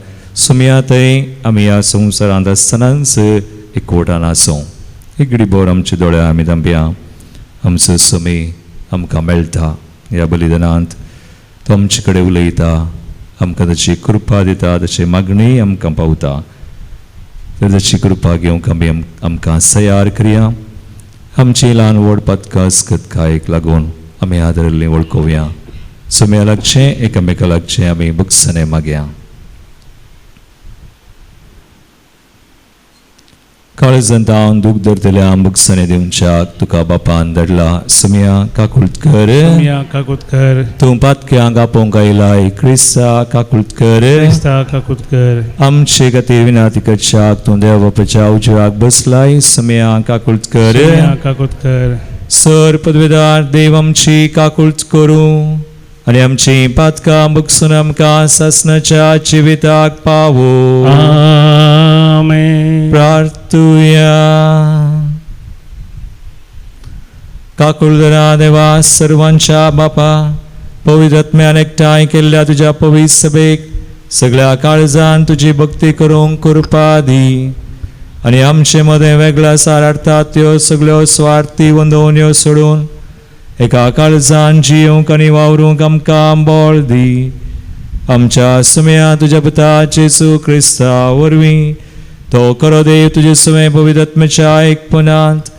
सुमया थंय आमी ह्या संवसारांत आसतनाच एकवटान आसूं एक घडीभर आमचे दोळे आमी धांपया आमचो सुमी आमकां मेळटा ह्या बलिदानांत तो आमचे कडेन उलयता आमकां ताची कृपा दिता ताची मागणी आमकां पावता तर ताची कृपा घेवंक आमी आमकां तयार करया आमची ल्हान व्हड पथकास खतकायेक लागून आमी आदरल्लीं वळखुया सुम्या लागचें एकामेका लागचें आमी बुक्सने मागया काळजांत हांव दूख धरतल्या बुक्सने दिवच्याक तुका बापान धाडला सुम्या काकुळटकर सुम्या काकुळटकर तूं पातक्यांक आपोवंक आयलाय क्रिस्ता काकुळटकर क्रिस्ता काकुळटकर आमचे खातीर विनाती करच्याक तूं देव बापाच्या उजवाक बसलाय सुम्या काकुळटकर सुम्या काकुळटकर सर पदवीदार देव आमची काकुळट करूं आनी आमची पातकां बुकसून आमकां सासणाच्या जिविताक पावो आमेन. प्रार्थुया काकुळदरा देवा सर्वांच्या बापा पवित्र आत्म्यान एकठांय केल्ल्या तुज्या पवित्र सभेक सगळ्या काळजान तुजी भक्ती करूंक कृपा दी आनी आमचे मदें वेगळ्या सारार्थात त्यो सगळ्यो स्वार्थी वंदवण्यो सोडून एका काळजान जियोंक आनी वावरूंक आमकां बळ दी आमच्या सुम्या तुज्या पुता जेजू क्रिस्ता वरवीं तो करो देव तुजे सुमे पवित्र आत्म्याच्या एकपणांत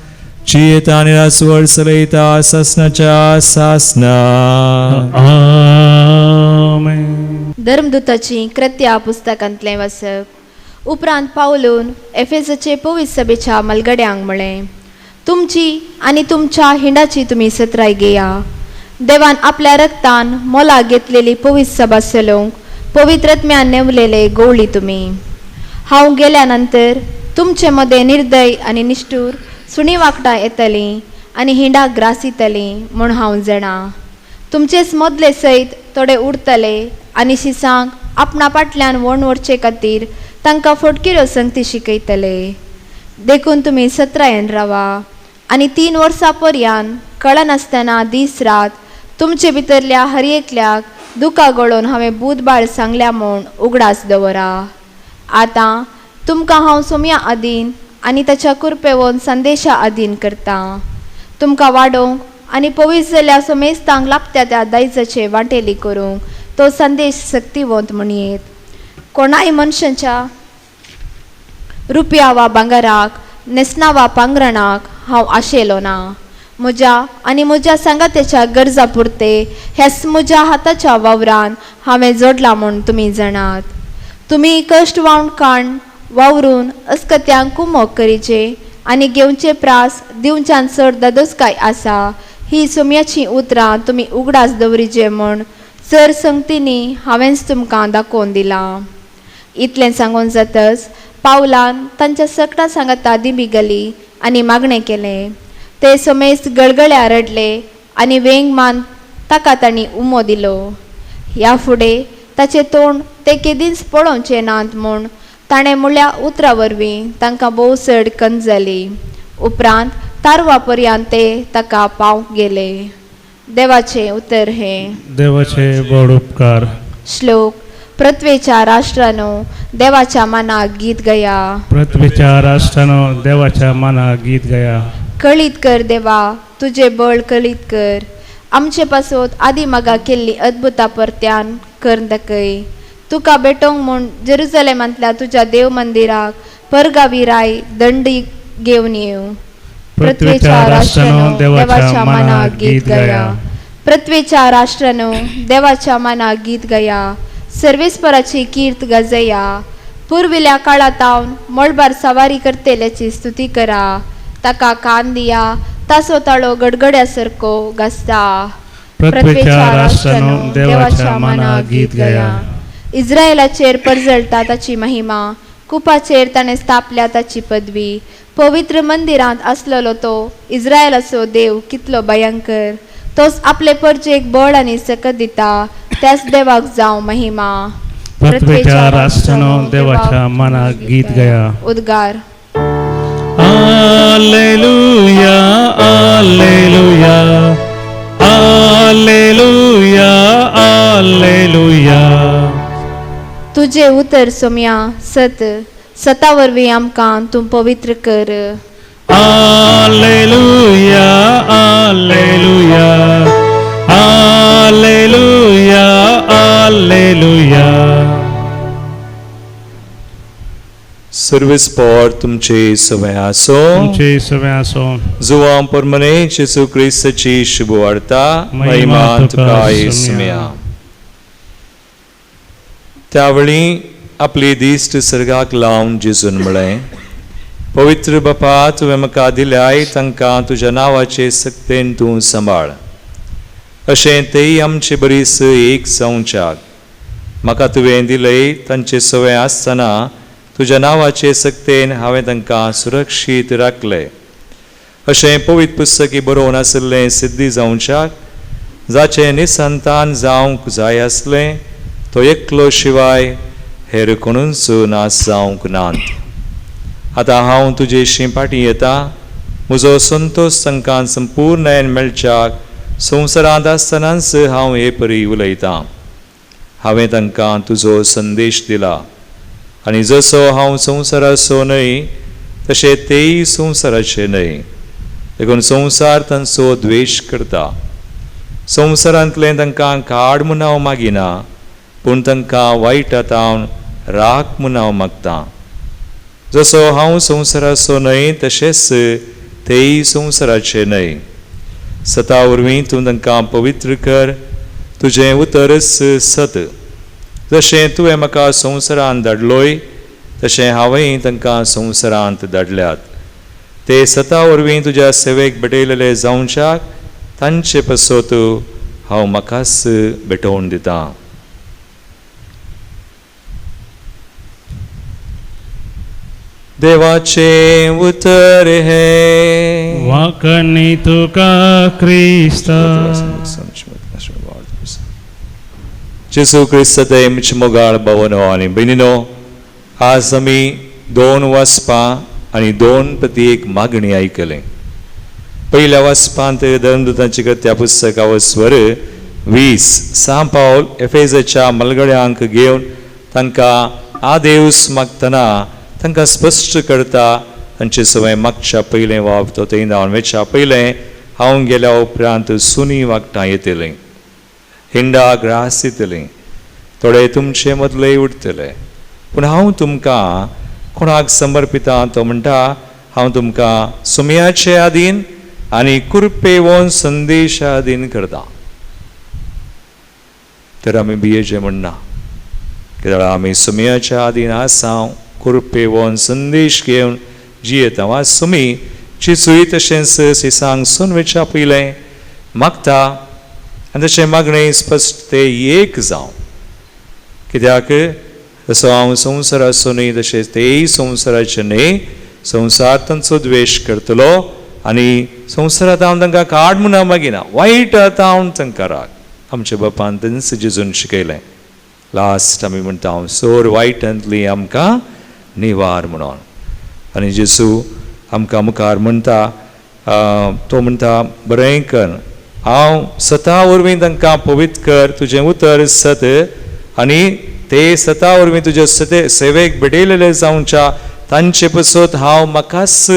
जियेता आनी रासवड चलयता सासणाच्या सासना आमेन. धर्मदूताची कृत्या पुस्तकांतलें वाचप उपरांत पावलून एफेसाचे पवित्र सभेच्या मलगड्यांक म्हळें तुमची आनी तुमच्या हिंडाची तुमी सत्राय घेया देवान आपल्या रक्तान मोला घेतलेली पवित्र सभा चलोवंक पवित्र आत्म्यान नेमलेले गवळी तुमी हांव गेल्या नंतर तुमचे मदें निर्दय आनी निष्ठूर सुणी वांकडां येतलीं आनी हिंडाक ग्रासितलीं म्हूण हांव जाणा तुमचेच मदले सयत थोडे उरतले आनी शिसांक आपणा फाटल्यान वणवरचे खातीर तांकां फटकिऱ्यो संगती शिकयतले. देखून तुमी सत्रायेन रावा आनी 3 वर्सां पर्यंत कळनासतना दीस रात तुमचे भितरल्या हर एकल्याक दुखां गळोवन हांवें बुधबाळ सांगल्या म्हूण उगडास दवरा. आतां तुमकां हांव सोम्या अधीन आनी ताच्या कृपेवोन संदेशा अधीन करता. तुमकां वाडोवंक आनी पवित्र जाल्ल्या समेस्तांक लागता त्या दायजाचे वांटेली करूंक तो संदेश सक्तिवंत म्हणयेत. कोणाय मनशाच्या रुपया वा भांगराक नेसना वा पांगरणाक हांव आशेलो ना. म्हज्या आनी म्हज्या सांगात्याच्या गरजा पुरते ह्याच म्हज्या हाताच्या वावरान हांवें जोडलां म्हूण तुमी जाणात. तुमी कश्ट वावण काण वावरून अस्कत्यांक कुमोग करीचे आनी घेवचे प्रास दिवच्यान चड दादोसकाय आसा ही सोम्याची उतरां तुमी उगडास दवरीचे म्हूण चर संगतींनी हांवेंच तुमकां दाखोवन दिलां. इतलें सांगून जातच पावलान तांच्या सकटा सांगाता दिबी घाली आनी मागणें केलें. ते समेस्त गळगळ्या रडले आनी वेंग मान ताका तांणी उमो दिलो. ह्या फुडें ताचें तोंड ते केदींच पळोवचें नात म्हूण ताणें म्हळ्या उतरा वरवीं तांकां भोव चड कंत जाली. उपरांत तारवा पर्यंत ते ताका पावंक गेले. देवाचें उतर हें. देवाचे बड उपकार. श्लोक. पृथ्वेच्या राष्ट्रानो देवाच्या मानाक गीत गया. पृथ्वीच्या राष्ट्रानो देवाच्या मानाक गीत गया. कळीत कर देवा तुझे बळ कळीत कर. आमचे पासोत आदी मागा केल्ली अद्भुतां परत्यान कर दाखय. तुका भेटोंक म्हूण जेरुसलेमांतल्या तुज्या देव मंदिराक परगावी राय दंडी घेवन येवं. पृथ्वेच्या राष्ट्रानो देवाच्या मानाक गीत गया. पृथ्वेच्या राष्ट्रानो देवाच्या मानाक गीत गया. सर्वेस्पराची कीर्त गजया. पुर्विल्या काळातावन मळबार सवारी करतेल्याची स्तुती करा. ताका कान दिया तासो ताळो गडगड्या सारको घासता. पृथ्वेच्या राष्ट्रानो देवाच्या मानाक गीत गया. इस्रायलाचेर परजळटा ताची महिमा. कुपाचेर ताणें स्थापल्या ताची पदवी. पवित्र मंदिरांत आसलेलो तो इस्रायलाचो देव कितलो भयंकर. तोच आपले परजेक बळ आनी सकत दिता. त्याच देवाक जावं महिमा. पृथ्वेच्या राष्ट्रानो देवाच्या मानाक गीत गया. उद्गार. Alleluia, Alleluia, Alleluia, Alleluia. तुझे उतर सोम्या सता वरवीं आमकां तूं पवित्र कर. Alleluia, Alleluia, Alleluia, Alleluia. सर्विस्पोर तुमचे सवय आसो. तुमचे सवय आसो. जुवां परमने जेसू क्रिस्ताची शुभ वार्ता महिमा तुका येसुम्या. त्यावेळी आपली दिश्ट सर्गाक लावन जेजून म्हळें, पवित्र बापा तुवें म्हाका दिल्याय तांकां तुज्या नांवाचे सक्तेन तूं सांबाळ. अशें तेय आमचे बरीस एक जावच्याक म्हाका तुवें दिलय तांचे सवय आसतना तुज्या नांवाचे सक्तेन हांवें तांकां सुरक्षीत राखले. अशें पवित्र पुस्तकी बरोवन आशिल्लें सिद्धी जावच्याक जाचें निसंतान जावंक जाय आसलें तो एकलो शिवाय हेर कोणूच नास जावंक नात. आतां हांव तुजेशी फाटीं येता. म्हजो संतोश तांकां संपूर्णयन मेळच्याक संवसारांत आसतनाच हांव हे परी उलयतां. हांवें तांकां तुजो संदेश दिला आनी जसो हांव संवसाराचो न्हय तशें तेय संवसाराचे न्हय. देखून संवसार तांचो द्वेश करता. संवसारांतलें तांकां काड म्हूण हांव मागिना पूण तांकां वायटांतावन राख म्हूण हांव मागतां. जसो हांव संवसाराचो न्हय तशेंच तेय संवसाराचे न्हय. सता वरवीं तूं तांकां पवित्र कर. तुजें उतरच सत. जशें तुवें म्हाका संवसारांत धाडलोय तशें हांवें तांकां संवसारांत धाडल्यात. ते सता वरवीं तुज्या सेवेक भेटयलेले जावच्याक तांचे पासत हांव म्हाकाच भेटोवन दितां. देवाचे उतर हे वाकणी तुका क्रिस्ता जेसू ख्रिस्त तेमचे मोगाळ भावनो आनी भयणीनो, आज आमी 2 वचपां आनी 2 प्रती एक मागणी आयकले. पहिल्या वचपांत धर्मदूतांची कृत्या पुस्तकावर स्वर 20 सां पावल एफेसाच्या मलगड्यांक घेवन तांकां आदेवस मागतना तांकां स्पश्ट करता तांचे सवय मागच्या पयलें वाप तो तें जावन वेच्या पयलें हांव गेल्या उपरांत सुनी वागटां येतलें, हिंडा ग्रास येतलीं, थोडे तुमचे मदले उरतले, पूण हांव तुमकां कोणाक समर्पिता तो म्हणटा, हांव तुमकां सुमयाचे आदीन आनी कुरपेवोन संदेशा आदीन करता. तर आमी भियेचे म्हणना, कित्याक आमी सुमयाच्या आदीन आसां, कुरपेवोन संदेश घेवन जियेता. वा सुमी चिसूय तशेंच सिसांक सून वेच्या पयलें मागता आनी तशें मागणें स्पश्ट ते एक जावं. कित्याक जसो हांव संवसार आसूनय तशेंच तेय संवसाराचे न्ही, संवसार तांचो द्वेश करतलो आनी संवसारांत हांव तांकां काड म्हणून मागिना, वायट आतां हांव तांकां राग. आमच्या बापान तेंच जेजून शिकयलें. लास्ट आमी म्हणटा हांव सोर वायटांतली आमकां निवार म्हणून. आनी जेजू आमकां मुखार म्हणटा, तो म्हणटा बरें कर, हांव सता वरवीं तांकां पवित्र कर, तुजें उतर सत आनी ते सता वरवीं तुजे सेवेक भेटयलेले जावच्या तांचे पसत हांव म्हाकाच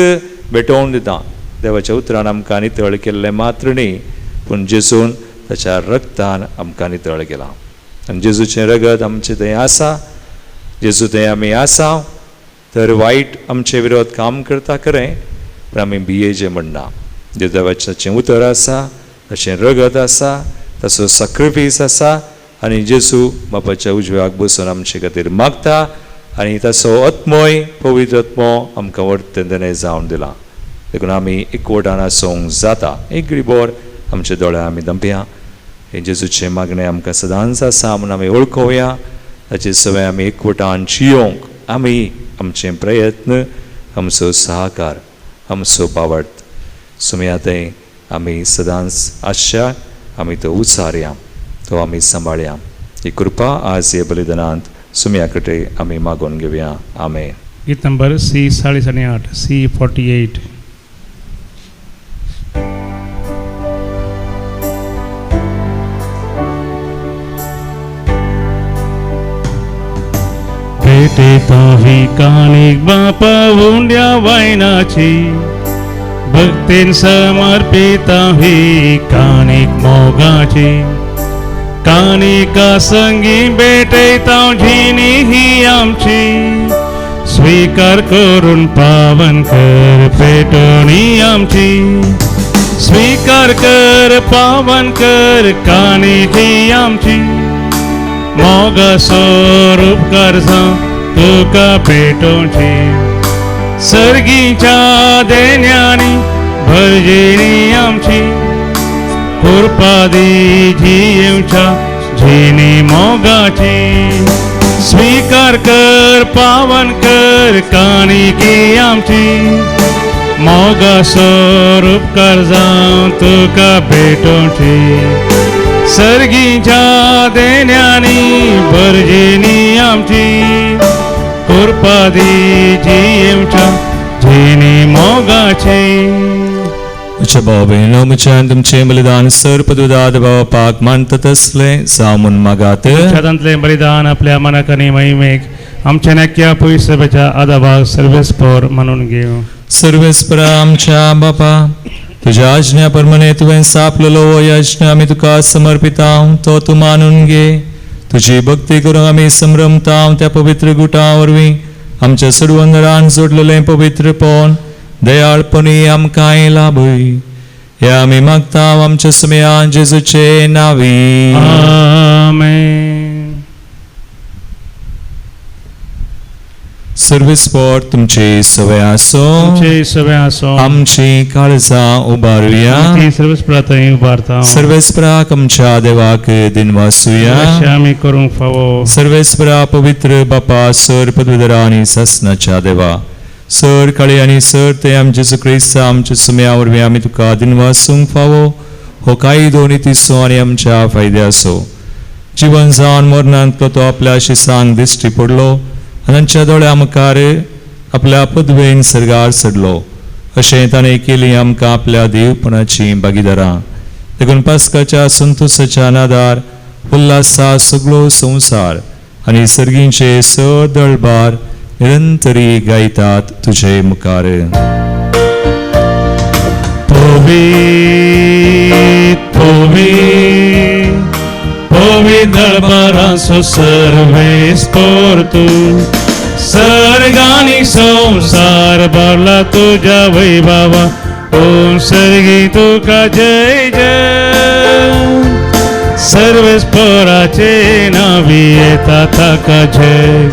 भेटोवन दिता. देवाच्या उतरान आमकां नितळ केल्लें मात्र न्ही, पूण जेजून ताच्या रक्तान आमकां नितळ केलां. आनी जेजूचें रगत आमचें थंय आसा, जेजू थंय आमी आसा. तर वायट आमचे विरोध काम करता खरें, पूण आमी भियेचे म्हणना. देवाचें उतर आसा, तशें रगत आसा, तसो सॅक्रिफायस आसा आनी जेजू बापाच्या उजव्याक बसून आमचे खातीर मागता आनी तसो आत्मोय पवित्र आत्मो आमकां वर्तन जावन दिला. देखून आमी एकवटान आसूंक जाता. एक घडीभर आमचे दोळे आमी धांपया. हे जेजूचे मागणें आमकां सदांच आसा म्हूण आमी वळखुया. ताचे सवय आमी एकवटान जियोंक आमी आमचे प्रयत्न, आमचो सहकार, आमचो पावट सुमयातें आमी सदांच आसच्या, आमी तो उचारया, तो आमी सांबाळया. ही कृपा आज हे बलिदानांत सुमया कटे आमी मागून घेवया. आमेन. गीत नंबर C 8:30 C 48. भेटे तो ही कानिक बापा हुंड्या वायनाची, भक्तीन समर्पिता ही कानिक मोगाची, कानिका संगी भेटयता झिनी ही आमची, स्वीकार करून पावन कर पेटोणी आमची, स्वीकार कर पावन कर कानिकी आमची, मोगा स्वरूप करसा तुका पेटोवची, सर्गीच्या देण्यानी भरजेणी आमची, कुरपादी जियेवच्या झिनी मोगाची, स्वीकार कर पावन कर कानिकी आमची, मोगा स्वरूप करजा तुका पेटोवची, सर्गीच्या देण्यानी भरजेणी आमची, कुरपादी जियेवच्या झिनी मोगाची. भाऊ बहिणींनो, तुमचे बलिदान सर्पदुदाद भाव पाक मानतात असले सामून मागात. छातांतले बलिदान आपल्या मनाकनी महिमेक आमच्या नक्या पवित्रसभेच्या आदाभाग सर्वेस्पर म्हणून घेऊ. सर्वेस्परा आमच्या बापा, तुझ्या आज्ञा प्रमाणे तुवें सापलेलो हो यज्ञ आमी तुका समर्पिता, तो तूं मानून घे. तुजी भक्ती करूंक आमी संभ्रमता. त्या पवित्र गुटा वरवीं आमच्या सुडवंदरान जोडलेलें पवित्रपण दयाळपणी आमकांय लाभय. हे आमी मागता आमच्या सुमया जेजूचे नांवी. आमेन. सर्वेस्पर तुमची सवय आसो, तुमचे सवय आसो, आमची काळजां उबारुया. ती सर्वेस्परातय उबारता. सर्वेस्पराक आमच्या देवाक दिनवासुया. अशें आमी करूंक फावो. सर्वेस्परा पवित्र बापा सर्पदुदरा आनी ससनाच्या देवा, सर काळे आनी सर ते आमचे जेजू क्रिस्त आमच्या सुम्या वरवीं आमी तुका दिनवासूंक फावो हो कायदो नितीसो आनी आमच्या फायद्याचो जीवन जावन मरणांतलो तो आपल्या शिसांक दिश्टी पडलो आनी तांच्या दोळ्या मुखार आपल्या पदवेन सर्गार चडलो अशें ताणें केली आमकां आपल्या देवपणाची भागीदारां देखून पास्काच्या संतोशाच्या नादार उल्हासा सगळो संवसार आनी सर्गींचे स दळबार निरंतरी गायतात तुजे मुखार Povi darbaraso serves por tu Sargani samsar barla tuja vaibhava Om sargi tuka jai jai Serves porache navieta taka jai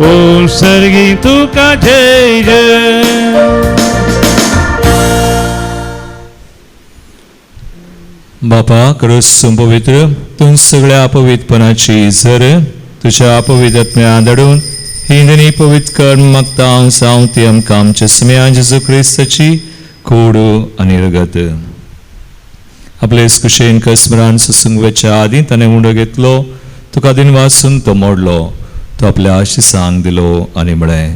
Om sargi tuka jai jai बापा खरंच पवित्र तूं सगळ्या पवित्रपणाची झर तुझ्या पवित्रत्म्या दडून हिंदनी पवित्र कर मागता हांव साव ती आमकां आमच्या सम्या जेजू क्रिस्ताची कूड आनी रगत आपले कुशेन कसमरान ससुंगवेच्या आदीं ताणें उंडो घेतलो तुका दिनवासून तो मोडलो तो आपल्या शिसांक दिलो आनी म्हळें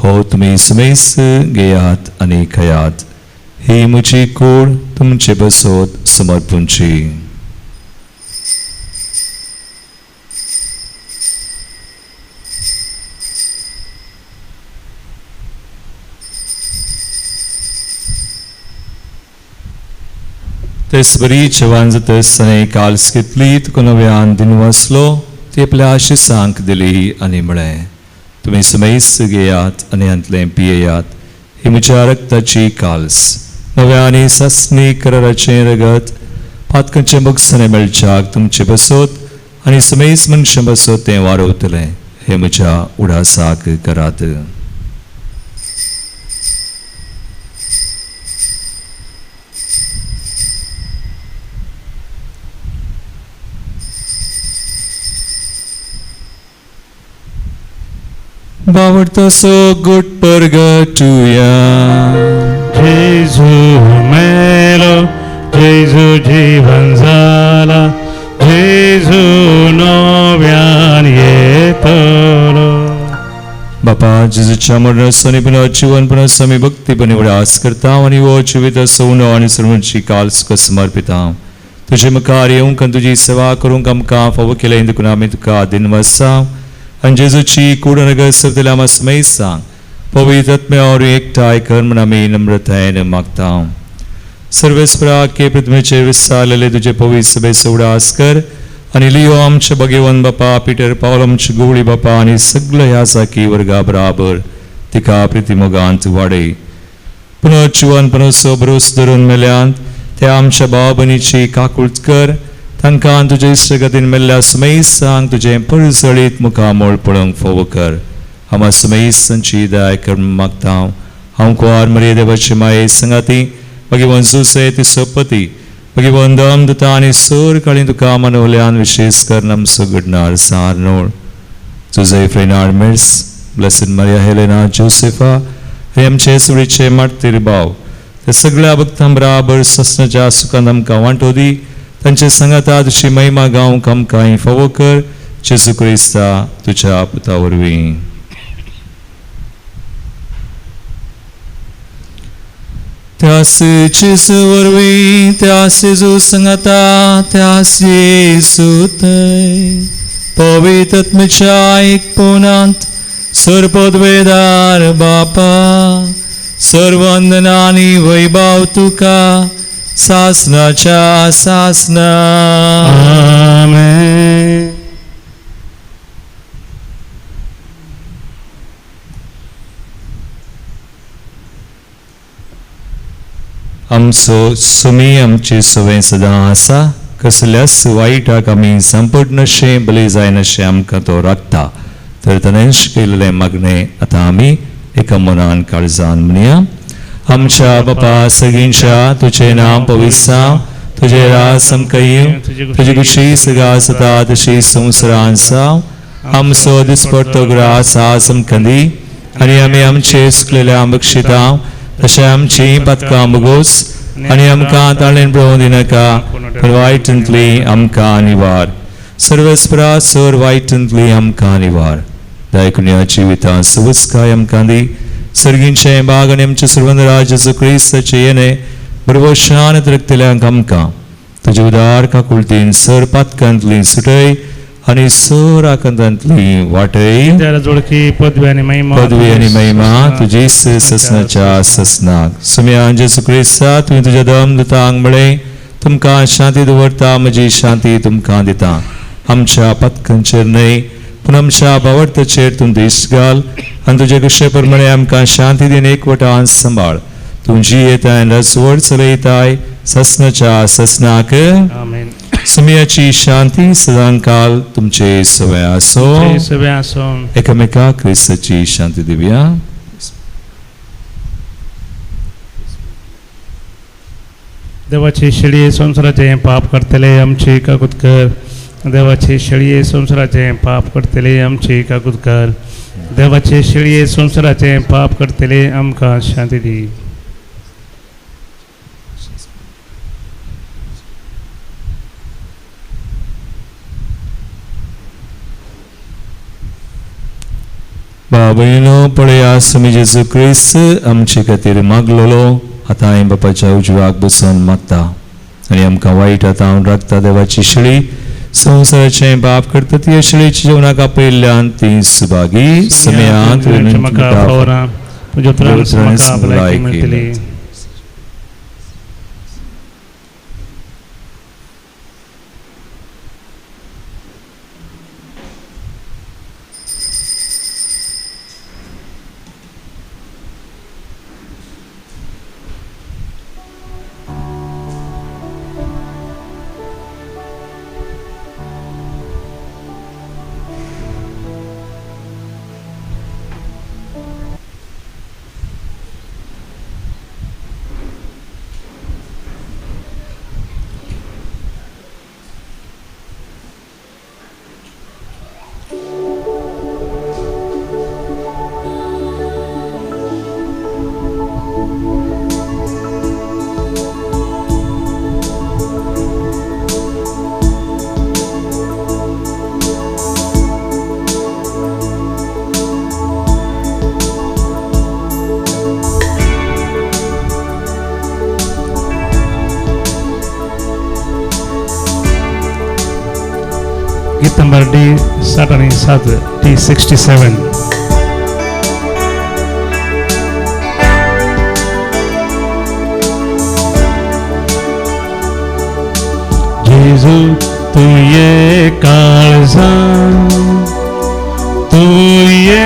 हो तुमी समेस घेयात आनी खयात ही म्हजी कूड तुमचे बसोत समर्पूंची तेच बरी जेवण जातसताना काल्स घेतली तुका नव्यान दिनवासलो ती आपल्या आशिसांक दिली आनी म्हळें तुमी समेस घेयात आनी हांतलें पियेयात ही म्हज्या रक्ताची काल्स नव्या आनी सस्नी कराराचें रगत पातकांचे बगसणे मेळच्याक तुमचे बसोत आनी समेस मनशां बसोत तें वारोवतलें हे म्हज्या उडासाक करात बावडतो सो गुट परगटुया Jesu melo, Jesu जीवन झाला, Jesu नव्यान येतलो. बापा जेजूच्या मरणासो पुन्हा जीवन पुन्हा समी भक्तीपणे उडास करता आनी वो जिवीत सोनो आनी सर्वांची काल समर्पिता तुजे मुखार येवंक आनी तुजी सेवा करूंक आमकां फावो केले देखून आमी तुका दिनवासा आनी जेजूची कूड नगर सर्तल्या आमी सांग पवित्र आत्म्या और एकठांय कर म्हूण आमी नम्रतायेन मागता सर्वेस्परा के पृथ्वीचेर विस्तारलेले तुजे पवित्र सभेचो उडास कर आनी लियो आमचे भगवान बापा पिटर पावल आमचे गुवळी बापा आनी सगळे ह्या साकी वर्गा बराबर तिका प्रितिमोगांत वाडय पुनः जीवन पुनसो भरोस धरून मेल्यांत त्या आमच्या भाव भयणीची काकुळट कर तांकां तुजे इश्टगतीन मेल्ल्या समेसांक तुजें परजळीत मुखामोळ पळोवंक फावो कर आमा समेसांची दया कर मागता हांव कुंवार मरिये देवाची माये संगाती भगवान जुसे तिचो पती भगवान दमदता आनी सोर काळी तुका मनवल्यान विशेष कर नमसो घडणार सारनोळ जोसेफ रेनार्ड मिर्स ब्लेसिड मारिया हेलेना जोसेफा हे आमचे सुडीचे मारतीर भाव ते सगळ्या भक्तां बराबर ससनाच्या सुखांत आमकां वांटो दी तांचे संगाता तुजी महिमा गावंक आमकां फावो कर जेजू क्रिस्ता तुज्या पुता वरवीं त्यास जेजू वरवीं त्यास जेजू संगाता त्यास येसू थंय पवित्र आत्म्याच्या एकपणांत सर्वपदवेदार बापा सर्ववंदना आनी वैभव तुका सासनाच्या सासना आमेन. आमचो सुमी आमची सवय सदां आसा कसल्याच वायटाक आमी संपटनशें बली जायनशें आमकां तो राखता तर तनेश केलेलें मागणें आतां आमी एका मनान काळजान म्हणया आमच्या बापा सगळींच्या तुजें नांव पवित्र तुजें राज समकयी तुजी कुशी सगा सता तशी संवसारांत जावं आमचो दिसपडटो ग्रास आज समकंदी आनी आमी आमचे सुकलेल्या बक्षिता तशें आमची पदकां मुगोस आनी आमकां ताळेन पळोवंक दिनाका पूण वायटांतली आमकां निवार सर्वस्परा सर वायटांतली आमकां निवार दयकुन्या जिवितां सुवस्काय आमकां दी सर्गींचे बाग आनी आमचे सुर्वंदराज जेजू क्रिस्ताचे येणे बरोबर शांत रक्तल्यांक आमकां तुजे उदार काकुळतीन सर पदकांतली सुटय आनी सर आकांतांतली वाटय त्याला जोडकी पदवी आणि महिमा तुजी ससनाच्या ससनाक सुम्या जेजू क्रिस्ता तुवें तुज्या दम दितांक म्हळे तुमकां शांती दवरता म्हजी शांती तुमकां दिता आमच्या पदकांचेर न्हय पूण आमच्या भावार्थाचेर तूं दिश्ट घाल आनी तुजे कुशे प्रमाणे आमकां शांती दिन एकवटान सांबाळ तुमची येताय रसवड चलयताय ससनाच्या ससनाक आमेन सुम्याची शांती सदांकाल तुमचे सवय आसो सगळे असो एकामेका क्रिस्ताची शांती दिवया देवाची शेळी संसाराचे पाप करतले आमचे काकूत कर देवाची शेळी संसाराचे पाप करतले आमचे काकूत कर देवाचे शेळी संसाराचे पाप करतले आमकां शांती दी बाबळीनो पळया सुमी जेजू क्रिस्त आमचे खातीर मागलोलो आतां हांवें बापाच्या उजवाक बसून मागता आनी आमकां वायट आतां राखता देवाची शेळी संवसाराचें पाप करता ती शेळीच्या जेवणाक आपयल्ल्यान ती सुभागी समेयांत मेळटली गीत नंबर D7 D67 जेजू तू ये काळजा तू ये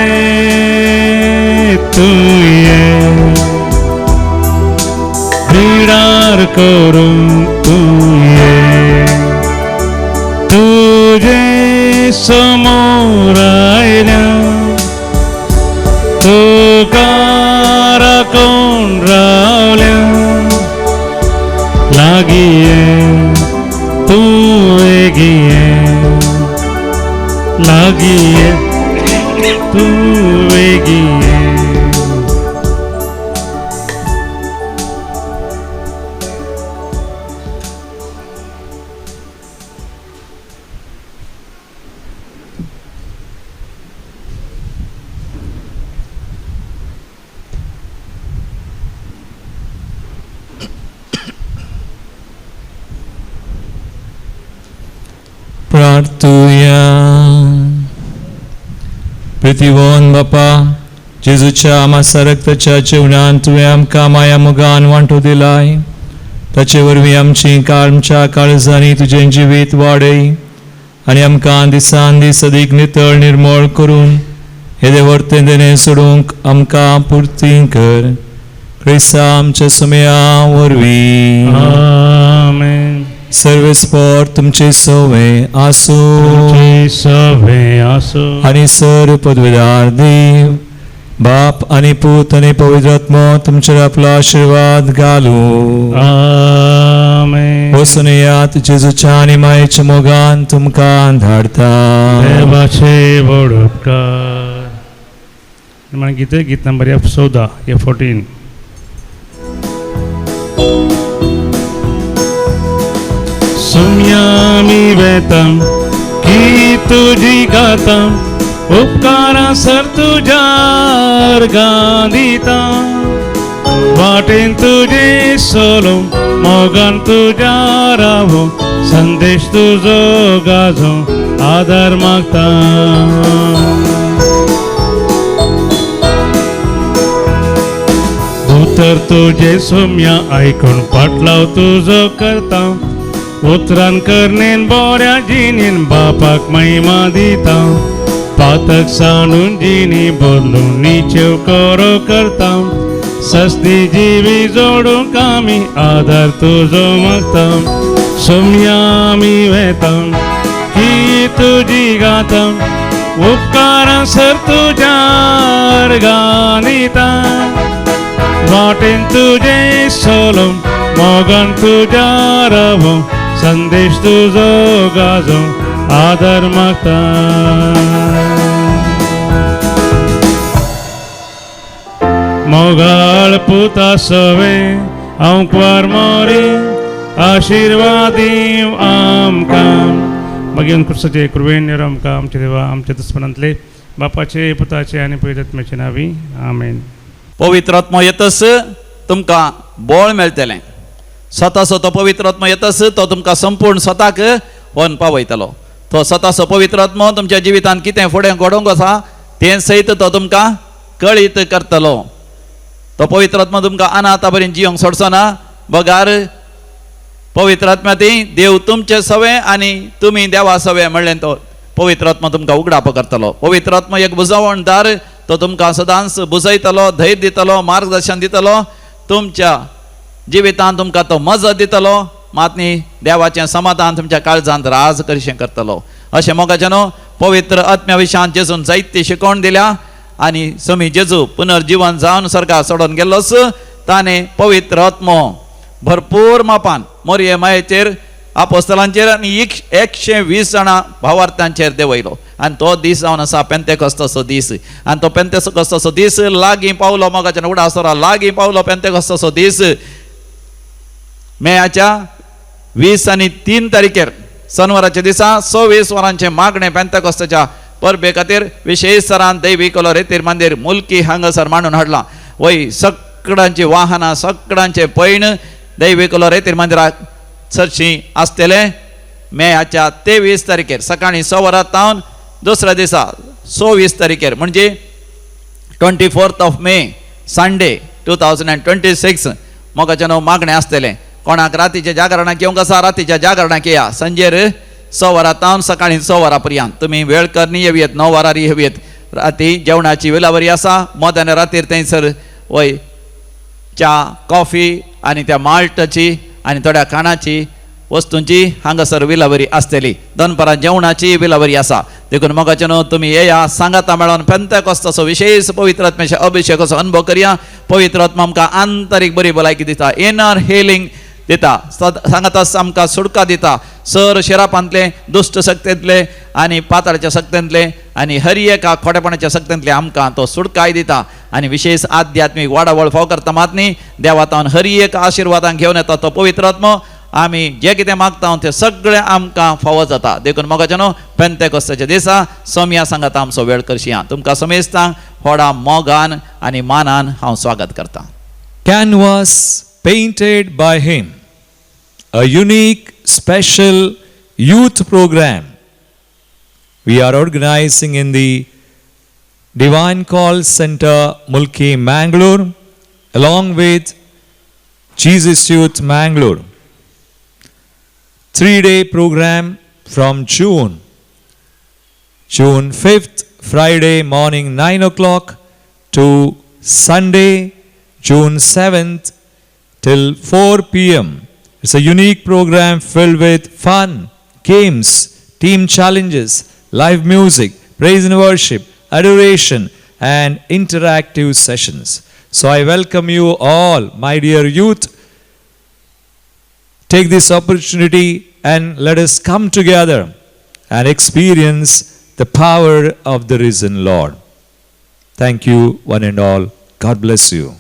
क्रीडार करून तू ये तुझे समोर आयल्या तुका राखून रावल्या लागी ये तू वेगी ये लागी ये तू वेगी ये प्रार्थुया प्रतिवोन बापा जेजूच्या आमासा रक्ताच्या जेवणान तुवें आमकां माया मोगान वांटो दिलाय ताचे वरवीं आमची आमच्या काळजांनी तुजें जिवीत वाडय आनी आमकां दिसान दीस अदीक नितळ निर्मळ करून हे देवर्तें देणे सोडूंक आमकां पुर्ती कर क्रिस्ता आमच्या सुमया वरवीं आमेन सर्वेस्पर तुमचे सवे आसो आणि सर पदवीदार देव बाप आणि पूत आणि पवित्र आत्मा तुमचेर आपलो आशीर्वाद घालू आमेन वचून यात जेजूच्या आणि मायेच्या मोगान तुमकां धाडता देवाचे बडोपकार मन गीत नंबर F14 F14. सुम्यामी वेतम की तुझी गातम उपकारा सर तुझ्या गांधीता वाटेन तुझे सोलो मोगन तुझ्या राहो संदेश तुझो गाजो आदर मागता उतर तुझे सोम्या ऐकून पाटलाव तुझो करता उतरान करनेन बोऱ्या जिनीन बापाक महिमा दिता पातक सांडून जिनी बदलून नीचेव करो करता सस्ती जीवी जोडूंक आमी आदार तुजो मागता सोम्या आमी वेता की तुजी गाता उपकारां सर तुज्यार गानिता वाटेन तुजे सोलो मोगन तुज्या रावो संदेश तुझो गाजो आदर मागता मोगाळ पुता सवे आमकां मोरी आशिर्वादी आमकां मागीर कृष्णाचे कृपेन आमकां आमचे देवा आमच्या दुस्मनांतले बापाचे पुताचे आनी पवित्र आत्म्याचे नांवी आमेन. पवित्र आत्मा येतस तुमकां बळ मेळटलें. स्वताचो तो पवित्र आत्मा येतस तो तुमकां संपूर्ण स्वताक व्हरून पावयतलो. तो स्वताचो पवित्र आत्मा तुमच्या जिवितांत कितें फुडें घडोवंक आसा तें सयत तो तुमकां कळीत करतलो. तो पवित्र आत्मा तुमकां अनाथ पर्यंत जियोंक सोडचो ना. बगार पवित्र आत्म्या ती देव तुमचे सवे आनी तुमी देवा सवे म्हणलें तो पवित्र आत्मा तुमकां उगडाप करतलो. पवित्र आत्मा एक बुजवणदार तो तुमकां सदांच बुजयतलो, धैर्य दितलो, मार्गदर्शन दितलो. तुमच्या जिवितांत तुमकां तो मजत दितलो. मात न्ही देवाचें समाधान तुमच्या काळजांत राज करचें करतलो. अशें मोगाचे न्हू पवित्र आत्म्या विशयान जेजून जायती शिकवण दिल्या आनी समी जेजू पुनर्जीवन जावन सर्गा सोडून गेल्लोच ताणें पवित्र आत्मो भरपूर मापान मोरये मायेचेर आपोस्तलांचेर आनी 120 जाणां भावार्थांचेर देंवयलो. आनी तो दीस जावन आसा पेंतेकोस्ताचो दीस. आनी तो पेंतेकोस्ताचो दीस लागीं पावलो मोगाच्या उडासोरा लागीं पावलो. पेंतेकोस्ताचो दीस मेयाच्या 20 आनी 3 तारीखेर शनिवाराच्या दिसा 26 वरांचे मागणे पेंतेकोस्ताच्या परबे खातीर विशेश सरान दैवी कलो रेतीर मंदिर मुल्की हांगासर मांडून हाडला. वय सगळ्यांची वाहनां सगळ्यांचे पैण दैवी कलो रेतीर मंदिराक चडशीं आसतले. मेयाच्या 23 तारीखेर सकाळीं 6 वरांतावन दुसऱ्या दिसा 26 तारीखेर म्हणजे 24 मे संडे 2026 मोगाचे न्हू मागणें आसतलें. कोणाक रातीच्या जागरणाक येवंक आसा रातीच्या जागरणाक येया. संजेर 6 वरांतावन सकाळीं 6 वरां पर्यंत तुमी वेळ करनी येवयेत 9 वरां येवयेत. राती जेवणाची विलावरी आसा. मोद्यान रातीर थंयसर वय च्या कॉफी आनी त्या माल्टाची आनी थोड्या खाणाची वस्तूंची हांगासर विलावरी आसतली. दनपारां जेवणाची विलावरी आसा. देखून मोगाचे न्हू तुमी येया सांगाता मेळोन पेंतेकोस्ताचो विशेष पवित्र आत्म्याच्या अभिशेकाचो अनुभव करया. पवित्र आत्मा आमकां आंतरीक बरी भलायकी दिता. इनर हिलिंग दिता. सांगाता आमकां सुडका दिता. सर शिरापांतले दुश्ट शक्तींतले आनी पाताळाच्या शक्तींतले आनी हर एका खोटेपणाच्या शक्तींतले आमकां तो सुडकाय दिता. आनी विशेष आध्यात्मीक वाडावळ फाव करता मात न्ही देवातावन हर एक आशिर्वादांक घेवन येता तो पवित्र आत्मा. आमी जे कितें मागता तें सगळें आमकां फावो जाता. देखून मोगाचे न्हू पेंतेकोस्ताच्या दिसा सोम्या सांगाता आमचो वेळ करशी. तुमकां समेस्तांक व्हडा मोगान आनी मानान हांव स्वागत करता. Canvas painted by him. A unique, special youth program we are organizing in the Divine Call Center, Mulki, Mangalore, along with Jesus Youth, Mangalore. 3-day program from June 5th, Friday morning 9 o'clock to Sunday, June 7th till 4 p.m. It's a unique program filled with fun, games, team challenges, live music, praise and worship, adoration, and interactive sessions. So I welcome you all, my dear youth. Take this opportunity and let us come together and experience the power of the risen Lord. Thank you, one and all. God bless you.